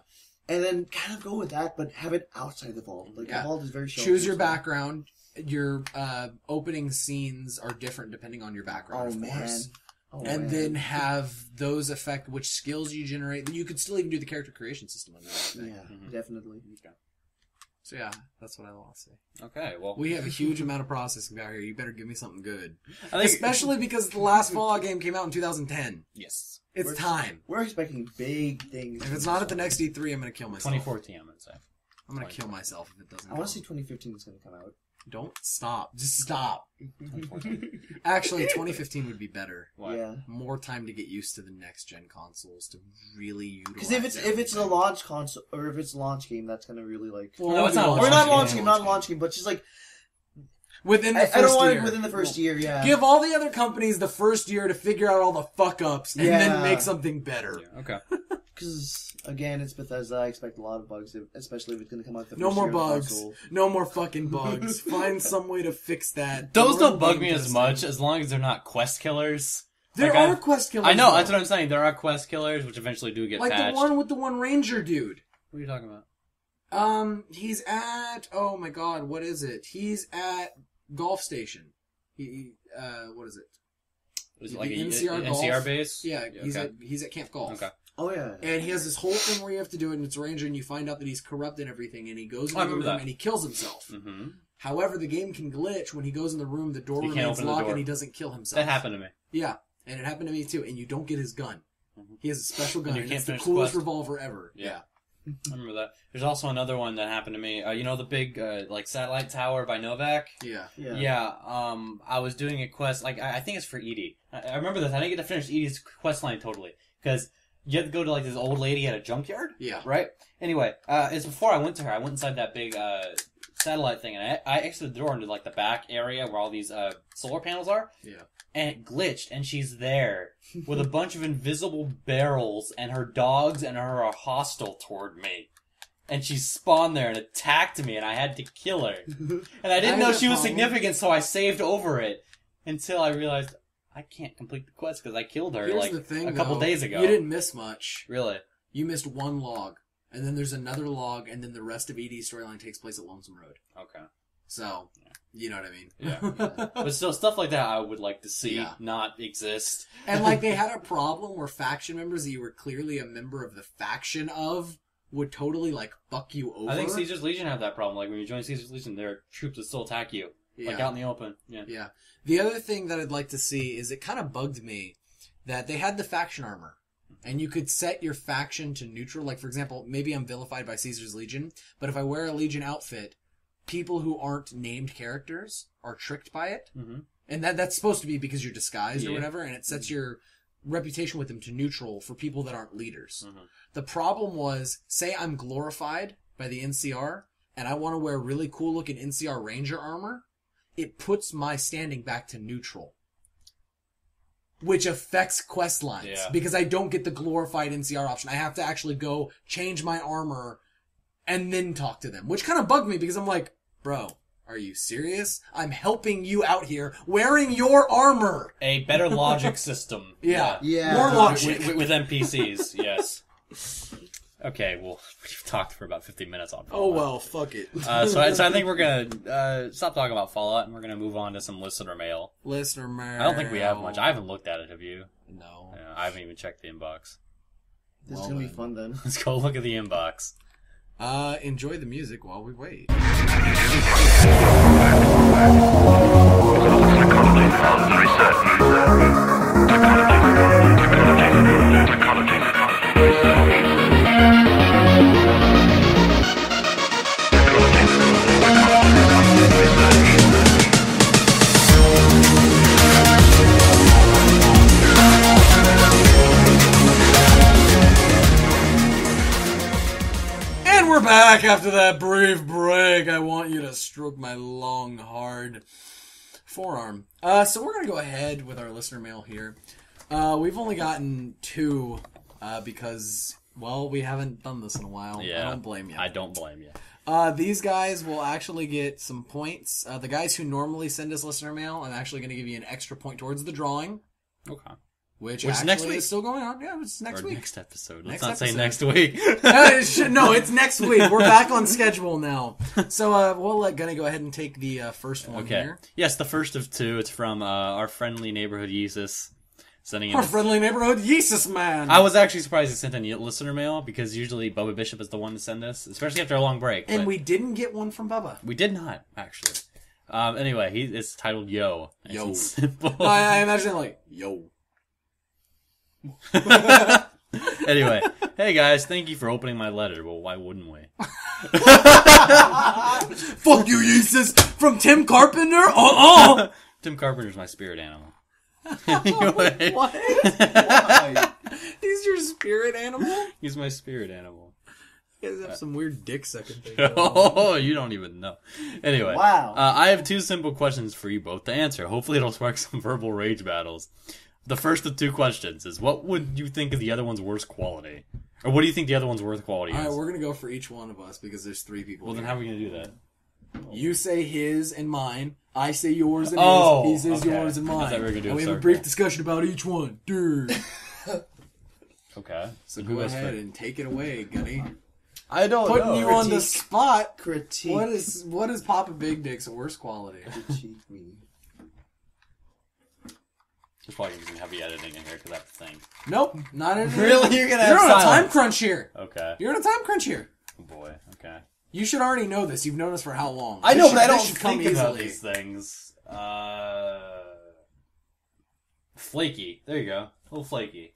S3: And then kind of go with that, but have it outside the vault. Like, the vault is very sheltered.
S2: Choose your background. Your opening scenes are different depending on your background, of course. And then have those affect which skills you generate. You could still even do the character creation system on that.
S3: Yeah, definitely.
S2: Okay. So yeah, that's what I want to say.
S1: Okay, well...
S2: We have a huge amount of processing power here. You better give me something good.
S1: I think...
S2: Especially because the last Fallout game came out in 2010.
S1: Yes.
S2: It's time.
S3: We're expecting big things.
S2: If it's not at the next E3, I'm going to kill myself.
S1: 2014, I'm going to say.
S2: I'm going to kill myself if it doesn't
S3: I want to see 2015 is going to come out.
S2: Don't stop. Just stop. Actually, 2015 would be better.
S1: Why?
S3: Yeah.
S2: More time to get used to the next gen consoles to really utilize.
S3: Because if it's a launch console or if it's a launch game, that's gonna really like.
S2: Well,
S1: no, it's not.
S3: Or not launch game, not launch game, but just like
S2: within the first
S3: I don't want
S2: year.
S3: it within the first year. Yeah.
S2: Give all the other companies the first year to figure out all the fuck ups and then make something better.
S1: Yeah, okay.
S3: Because again, it's Bethesda. I expect a lot of bugs, especially if it's going to come out the first
S2: No more
S3: year of the
S2: bugs.
S3: console.
S2: No more fucking bugs. Find some way to fix that.
S1: Those don't bug me as much as long as they're not quest killers.
S2: There
S1: Like,
S2: are quest killers.
S1: I know,
S2: though.
S1: that's what I'm saying. There are quest killers, which eventually do get
S2: Like
S1: patched.
S2: the one with the one ranger dude.
S1: What are you talking about?
S2: He's at, oh my god, what is it? He's at Golf Station. What is it?
S1: Was it like
S2: The
S1: a
S2: NCR Golf?
S1: NCR base?
S2: Yeah,
S1: okay.
S2: he's at Camp Golf.
S1: Okay.
S3: Oh yeah.
S2: And he has this whole thing where you have to do it, and it's a ranger, and you find out that he's corrupt and everything, and he goes in the room and he kills himself.
S1: Mm-hmm.
S2: However, the game can glitch when he goes in the room, the door
S1: You can't
S2: remains
S1: open the
S2: locked,
S1: door.
S2: and he doesn't kill himself.
S1: That happened to me.
S2: Yeah, and it happened to me too, and you don't get his gun.
S1: Mhm.
S2: He has a special gun,
S1: you
S2: and
S1: can't
S2: it's the
S1: finish the
S2: coolest
S1: quest.
S2: revolver ever.
S1: Yeah. I remember that. There's also another one that happened to me. You know the big, like, satellite tower by Novak?
S2: Yeah.
S3: Yeah.
S1: I was doing a quest, like, I think it's for Edie. I remember this. I didn't get to finish Edie's quest line totally. Because you have to go to, like, this old lady at a junkyard?
S2: Yeah.
S1: Right? Anyway, it's before I went to her. I went inside that big, satellite thing, and I exited the door into, like, the back area where all these, solar panels are.
S2: Yeah.
S1: And it glitched, and she's there with a bunch of invisible barrels, and her dogs and her are hostile toward me. And she spawned there and attacked me, and I had to kill her. And I didn't know she was significant, so I saved over it until I realized I can't complete the quest because I killed her
S2: Here's the thing,
S1: a couple
S2: though.
S1: days ago.
S2: You didn't miss much.
S1: Really?
S2: You missed one log, and then there's another log, and then the rest of Edie's storyline takes place at Lonesome Road.
S1: Okay.
S2: So, you know what I mean?
S1: Yeah. But still, stuff like that I would like to see
S2: Yeah.
S1: not exist.
S2: And, like, they had a problem where faction members that you were clearly a member of the faction of would totally, like, fuck you over.
S1: I think Caesar's Legion have that problem. Like, when you join Caesar's Legion, there are troops that still attack you. Like, out in the open. Yeah.
S2: Yeah. The other thing that I'd like to see is it kind of bugged me that they had the faction armor. And you could set your faction to neutral. Like, for example, maybe I'm vilified by Caesar's Legion, but if I wear a Legion outfit, people who aren't named characters are tricked by it.
S1: Mm-hmm.
S2: And that's supposed to be because you're disguised or
S1: Yeah.
S2: whatever, and it sets your reputation with them to neutral for people that aren't leaders.
S1: Mm-hmm.
S2: The problem was, say I'm glorified by the NCR, and I want to wear really cool looking NCR Ranger armor, it puts my standing back to neutral. Which affects quest lines.
S1: Yeah.
S2: Because I don't get the glorified NCR option. I have to actually go change my armor and then talk to them. Which kind of bugged me because I'm like, bro, are you serious? I'm helping you out here wearing your armor.
S1: A better logic system.
S2: Yeah.
S3: Yeah.
S2: More logic.
S1: With NPCs, yes. Okay, well, we've talked for about 15 minutes on Fallout.
S2: Oh, well, fuck it.
S1: So I think we're gonna stop talking about Fallout, and we're gonna move on to some listener mail.
S2: Listener mail.
S1: I don't think we have much. I haven't looked at it, have you?
S2: No.
S1: Yeah, I haven't even checked the inbox.
S3: This is gonna be fun then.
S1: Let's go look at the inbox.
S2: Enjoy the music while we wait. And we're back after that brief break. I want you to stroke my long, hard forearm. So we're going to go ahead with our listener mail here. We've only gotten 2 because, well, we haven't done this in a while.
S1: Yeah.
S2: I don't blame you.
S1: I don't blame you.
S2: These guys will actually get some points. The guys who normally send us listener mail, I'm actually going to give you an extra point towards the drawing.
S1: Okay.
S2: Which
S1: Which
S2: actually
S1: next week.
S2: is still going on. Yeah, it's next
S1: Or
S2: week.
S1: next episode.
S2: Next
S1: Let's not say
S2: episode.
S1: next week.
S2: No, it's next week. We're back on schedule now. So we'll let Gunny go ahead and take the first one
S1: Okay.
S2: here.
S1: Yes, the first of two. It's from our friendly neighborhood Yeezus. Sending in
S2: Our friendly neighborhood Yeezus man.
S1: I was actually surprised he sent in listener mail because usually Bubba Bishop is the one to send this, especially after a long break.
S2: And
S1: but
S2: we didn't get one from Bubba.
S1: we did not, actually. Anyway, it's titled Yo. Nice
S2: Yo.
S1: and simple.
S2: No, I imagine like, yo.
S1: Anyway, hey guys, thank you for opening my letter. Well, why wouldn't we?
S2: Fuck you, Yeezus. From Tim Carpenter?
S1: Tim Carpenter's my spirit animal. Anyway,
S2: What?
S3: Why?
S2: He's your spirit animal?
S1: he's my spirit animal.
S2: You guys have some weird dick sucking thing going on.
S1: Oh, you don't even know. Anyway,
S3: Wow.
S1: I have two simple questions for you both to answer. Hopefully, it'll spark some verbal rage battles. The first of two questions is: what would you think of the other one's worst quality, or what do you think the other one's worst quality is?
S2: Alright, we're gonna go for each one of us because there's three people.
S1: Well, then
S2: here.
S1: how are we gonna do that?
S2: You say his and mine. I say yours and
S1: Oh,
S2: his. He says
S1: okay.
S2: yours and
S1: I
S2: mine.
S1: thought we were gonna do
S2: and
S1: a
S2: we have a
S1: circle.
S2: brief discussion about each one. Dude.
S1: Okay,
S2: So
S1: who
S2: go
S1: goes
S2: ahead
S1: first?
S2: and take it away, Gunny.
S3: I don't
S2: Putting
S3: know.
S2: you on the
S3: Critique-
S2: spot.
S3: Critique.
S2: What is Papa Big Dick's worst quality?
S3: Critique me.
S1: There's probably gonna be some heavy editing in here because I have to think.
S2: Nope, not in
S1: Really? You're gonna
S2: You're
S1: have
S2: on a time
S1: silence?
S2: crunch here.
S1: Okay.
S2: You're on a time crunch here.
S1: Oh boy. Okay.
S2: You should already know this. You've known us for how long?
S1: I
S2: This
S1: know,
S2: should-
S1: but I
S2: this
S1: don't
S2: should come
S1: think about
S2: easily.
S1: these things. Flaky. There you go. A little flaky.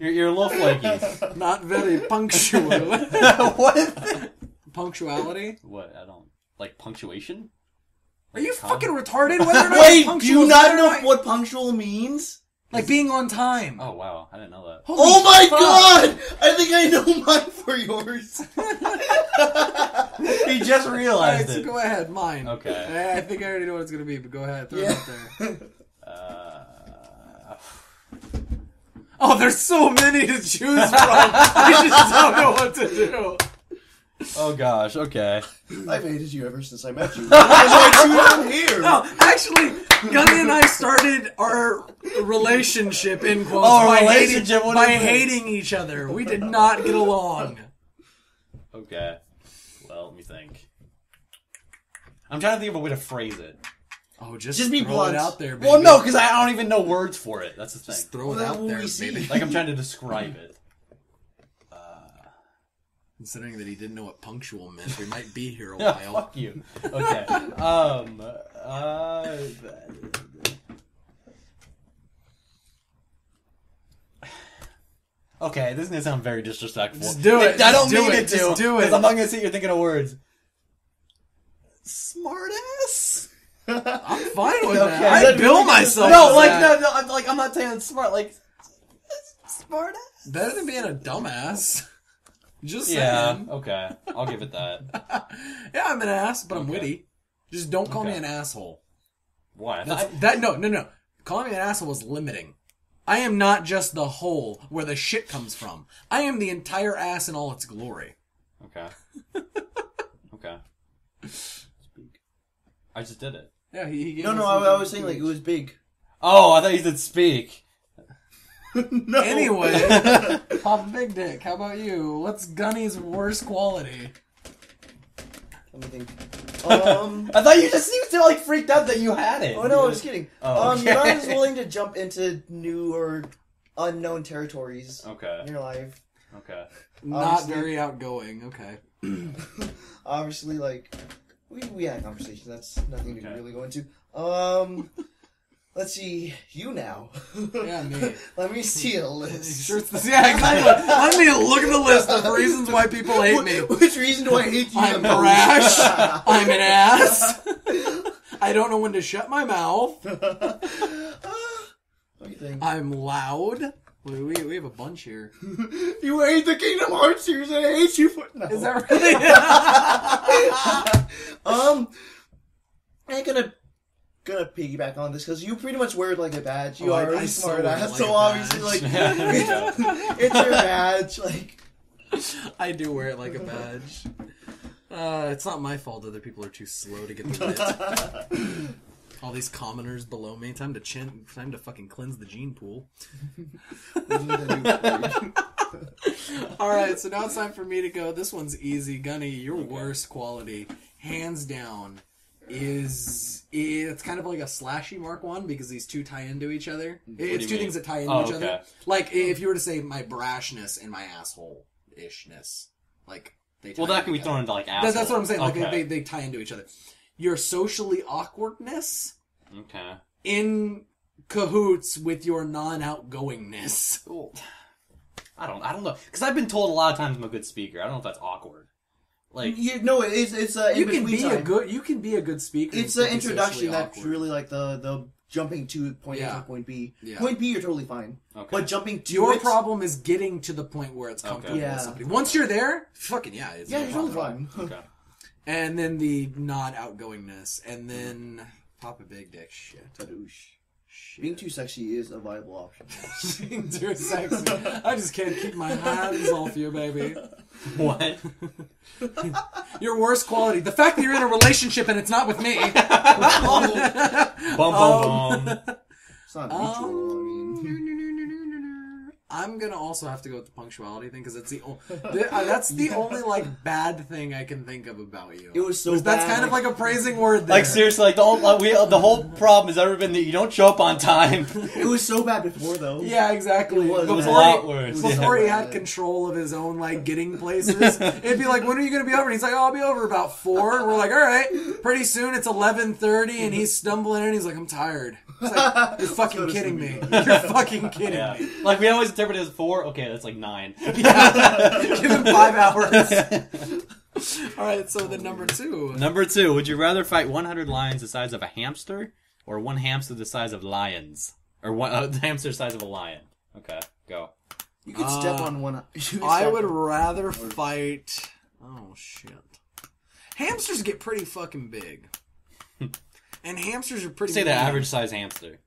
S1: You're a little flaky.
S2: Not very punctual.
S1: What?
S2: Punctuality?
S1: What? I don't like punctuation.
S2: Are you
S1: Tom?
S2: fucking retarded? Whether or not
S3: Wait,
S2: you're
S3: do you
S2: punctual
S3: not
S2: or
S3: know what punctual means?
S2: Like being on time.
S1: Oh wow, I didn't know that.
S2: Holy
S3: Oh my
S2: fuck.
S3: god! I think I know mine for yours.
S1: He just realized
S2: Alright, so go ahead, mine.
S1: Okay.
S2: I think I already know what it's gonna be, but go ahead, throw it out there. Oh, there's so many to choose from. I just don't know what to do.
S1: Oh gosh. Okay.
S3: I've hated you ever since I met you. That's why I tuned in here.
S2: No, actually, Gunny and I started our relationship in quotes
S1: Oh,
S2: by,
S1: relationship,
S2: hating,
S1: what
S2: by
S1: is it?
S2: hating each other. We did not get along.
S1: Okay. Well, let me think. I'm trying to think of a way to phrase it.
S2: Oh, just
S3: Be
S2: throw
S3: blunt.
S2: it out there, baby.
S1: Well, no, because I don't even know words for it. That's the thing.
S2: Just throw
S3: Well,
S2: it
S3: then
S2: out
S3: will
S2: there,
S3: we see?
S2: baby.
S1: Like I'm trying to describe it.
S2: Considering that he didn't know what punctual meant, we might be here a
S1: Yeah,
S2: while.
S1: fuck you. Okay. Okay, this is gonna sound very disrespectful.
S2: Just do it.
S1: I don't
S2: Just do
S1: mean
S2: it.
S1: it to.
S2: Just do it.
S1: Because I'm not gonna sit here thinking of words. Smartass.
S2: I'm fine with
S1: Okay.
S2: that. I
S3: That
S2: bill
S3: really
S2: myself.
S1: No,
S2: as
S1: like
S2: that.
S1: no, I'm not saying it's smart. Like smartass.
S2: Better than being a dumbass. Just
S1: Yeah.
S2: saying.
S1: Okay. I'll give it that.
S2: Yeah, I'm an ass, but I'm
S1: Okay.
S2: witty. Just don't call me
S1: Okay.
S2: an asshole.
S1: Why?
S2: No. Calling me an asshole was limiting. I am not just the hole where the shit comes from. I am the entire ass in all its glory.
S1: Okay. Okay. Speak. I just did it.
S2: Yeah, he gave
S3: No,
S2: us
S3: no,
S2: the-
S3: I was saying like it was big.
S1: Oh, I thought you said speak.
S3: No.
S2: Anyway, Papa Big Dick, how about you? What's Gunny's worst quality?
S3: Let me think.
S1: I thought you just seemed so like freaked out that you had it.
S3: Oh no, I was kidding.
S1: Oh,
S3: You're not
S1: okay.
S3: as willing to jump into new or unknown territories
S1: Okay.
S3: in your life.
S1: Okay.
S2: Not
S3: Obviously-
S2: very outgoing. Okay.
S3: Obviously, like we had a conversation. That's nothing to
S1: Okay.
S3: really go into. Let's see. You now.
S2: Yeah, me.
S3: Let me see a list.
S2: Sure, yeah, exactly. Let me look at the list of reasons why people hate me.
S3: Which reason do I hate you?
S2: I'm
S3: the most?
S2: brash. I'm an ass. I don't know when to shut my mouth.
S3: What do you think?
S2: I'm loud. We have a bunch here.
S3: You hate the Kingdom Hearts series, and I hate you for. No.
S2: Is that really?
S3: I ain't gonna piggyback on this because you pretty much wear it like a badge. You
S2: Oh,
S3: are
S2: I
S3: a
S2: so
S3: smart
S2: wear it
S3: ass,
S2: like
S3: so
S2: a
S3: obviously,
S2: badge.
S3: like it's your badge. Like
S2: I do wear it like a badge. It's not my fault other people are too slow to get the wit. All these commoners below me. Time to fucking cleanse the gene pool. Alright, so now it's time for me to go. This one's easy. Gunny, your worst quality, hands down, it's kind of like a slashy Mark 1 because these two tie into each other. It's two things that tie into each other. Like, if you were to say my brashness and my asshole-ishness. Like, they tie
S1: that can be thrown into, like, asshole.
S2: That's what I'm saying. Like, they tie into each other. Your socially awkwardness...
S1: Okay.
S2: In cahoots with your non-outgoingness.
S1: Ooh. I don't know. Because I've been told a lot of times I'm a good speaker. I don't know if that's awkward. Like,
S3: it's you can
S2: be a good speaker.
S3: It's the introduction that's really like the jumping to point A to point B. Yeah. Point B, you're totally fine. Okay. But jumping to
S2: your problem is getting to the point where it's comfortable with somebody. Once you're there, fucking it's
S3: you're totally fine.
S1: Okay.
S2: And then the non-outgoingness, and then Papa Big Dick shit.
S3: Being too sexy is a viable option.
S2: Being too sexy. I just can't keep my hands off you, baby.
S1: What?
S2: Your worst quality. The fact that you're in a relationship and it's not with me.
S1: Bum, bum, bum.
S3: It's not mutual, I mean.
S2: I'm gonna also have to go with the punctuality thing because it's that's the only like bad thing I can think of about you.
S3: It was so bad.
S2: That's kind of like a praising word. There.
S1: Like seriously, like the whole problem has ever been that you don't show up on time.
S3: It was so bad before though.
S2: Yeah, exactly.
S3: It was
S1: a lot worse.
S2: Before he had control of his own like getting places, it'd be like, "When are you gonna be over?" And he's like, "Oh, I'll be over about 4." And we're like, "All right." Pretty soon it's 11:30, and he's stumbling in. He's like, "I'm tired." It's like, you're fucking kidding me. You're fucking kidding me.
S1: Like, we always interpret it as 4. Okay, that's like 9.
S2: Yeah. Give him 5 hours. Alright, so then number 2.
S1: Number 2. Would you rather fight 100 lions the size of a hamster, or 1 hamster the size of lions? Or one hamster the size of a lion? Okay, go.
S3: You could step on one.
S2: I would rather fight... Oh, shit. Hamsters get pretty fucking big. And hamsters are pretty...
S1: Say the average size hamster.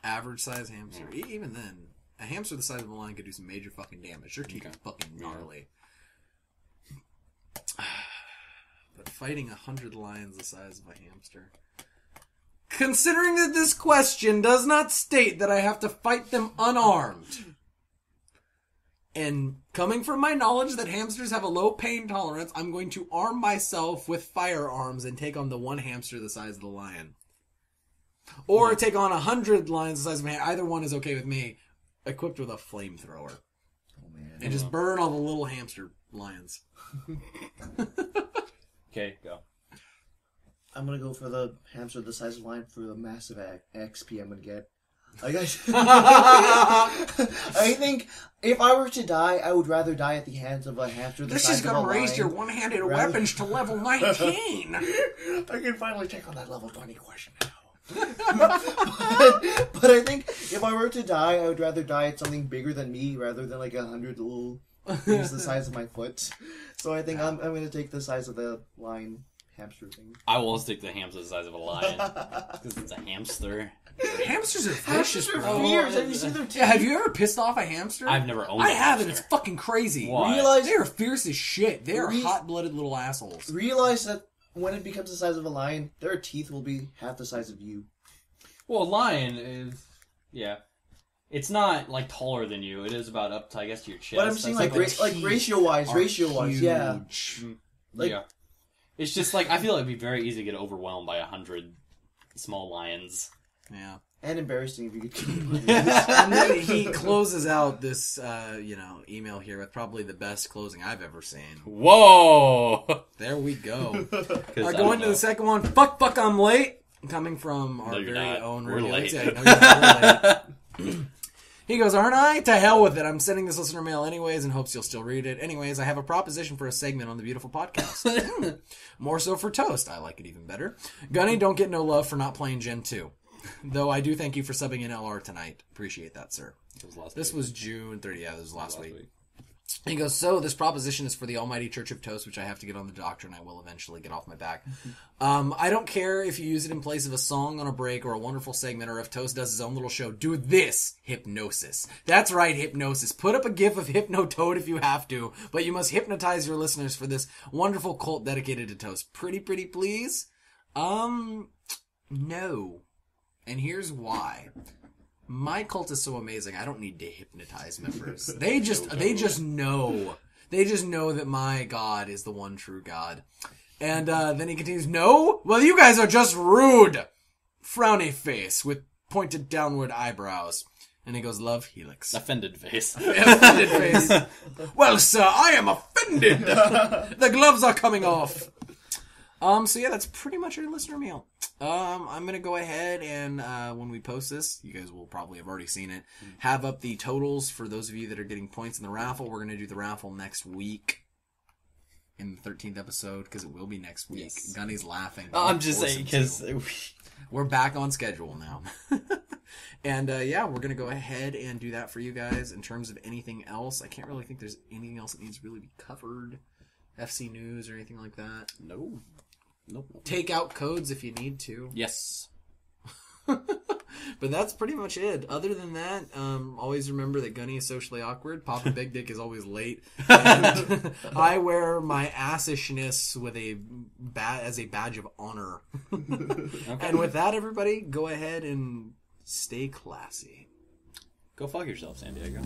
S2: Average size hamster. Yeah. Even then, a hamster the size of a lion could do some major fucking damage. Their teeth are fucking gnarly. But fighting 100 lions the size of a hamster... Considering that this question does not state that I have to fight them unarmed... And coming from my knowledge that hamsters have a low pain tolerance, I'm going to arm myself with firearms and take on the 1 hamster the size of the lion. Or take on 100 lions the size of a man. Either one is okay with me. Equipped with a flamethrower.
S3: Oh, man.
S2: And just burn all the little hamster lions.
S1: Okay, go.
S3: I'm gonna go for the hamster the size of a lion for the massive XP I'm gonna get. I think if I were to die, I would rather die at the hands of a hamster the size of a lion.
S2: This is gonna raise your one-handed weapons to level 19.
S3: I can finally take on that level 20 question now. but I think if I were to die, I would rather die at something bigger than me rather than like 100 little things the size of my foot. So I think I'm going to take the size of the lion hamster thing.
S1: I will stick the hamster the size of a lion because it's a hamster.
S2: Hamsters are vicious, bro.
S3: Fierce. Have you seen their teeth?
S2: Yeah, have you ever pissed off a hamster?
S1: I've never owned
S2: I
S1: a
S2: have,
S1: hamster.
S2: and it's fucking crazy.
S1: Why?
S2: They are fierce as shit. They are hot-blooded little assholes.
S3: Realize that when it becomes the size of a lion, their teeth will be half the size of you.
S1: Well, a lion is... Yeah. It's not, like, taller than you. It is about up to, I guess, to your chest.
S3: But I'm saying, like ratio-wise, yeah.
S1: Like, yeah. It's just, like, I feel like it'd be very easy to get overwhelmed by 100 small lions.
S2: Yeah.
S3: And embarrassing if you get
S2: And then he closes out this, email here with probably the best closing I've ever seen.
S1: Whoa!
S2: There we go. Going to the second one. Fuck, I'm late. Coming from our own radio.
S1: Late.
S2: He goes, aren't I? To hell with it. I'm sending this listener mail anyways and hopes you'll still read it. Anyways, I have a proposition for a segment on the beautiful podcast. More so for Toast. I like it even better. Gunny, don't get no love for not playing Gen 2. Though I do thank you for subbing in LR tonight. Appreciate that, sir. This was June 30th. Yeah, this was last week. He goes, so this proposition is for the Almighty Church of Toast, which I have to get on the doctrine. I will eventually get off my back. I don't care if you use it in place of a song on a break or a wonderful segment, or if Toast does his own little show. Do this, hypnosis. That's right, hypnosis. Put up a gif of Hypnotoad if you have to, but you must hypnotize your listeners for this wonderful cult dedicated to Toast. Pretty please? No. And here's why. My cult is so amazing, I don't need to hypnotize members. They just know. They just know that my God is the one true God. And then he continues, no? Well, you guys are just rude. Frowny face with pointed downward eyebrows. And he goes, love Helix.
S1: Offended face.
S2: Offended face. Well, sir, I am offended. The gloves are coming off. So yeah, that's pretty much our listener mail. I'm gonna go ahead and when we post this, you guys will probably have already seen it, have up the totals for those of you that are getting points in the raffle. We're gonna do the raffle next week in the 13th episode, because it will be next week.
S1: Yes.
S2: Gunny's laughing.
S1: I'm just saying, because
S2: we're back on schedule now. And yeah, we're gonna go ahead and do that for you guys. In terms of anything else, I can't really think there's anything else that needs to really be covered. FC news or anything like that.
S1: No. Nope.
S2: Take out codes if you need to.
S1: Yes.
S2: But that's pretty much it. Other than that, always remember that Gunny is socially awkward. Papa Big Dick is always late. And I wear my assishness with as a badge of honor. Okay. And with that, everybody, go ahead and stay classy.
S1: Go fuck yourself, San Diego.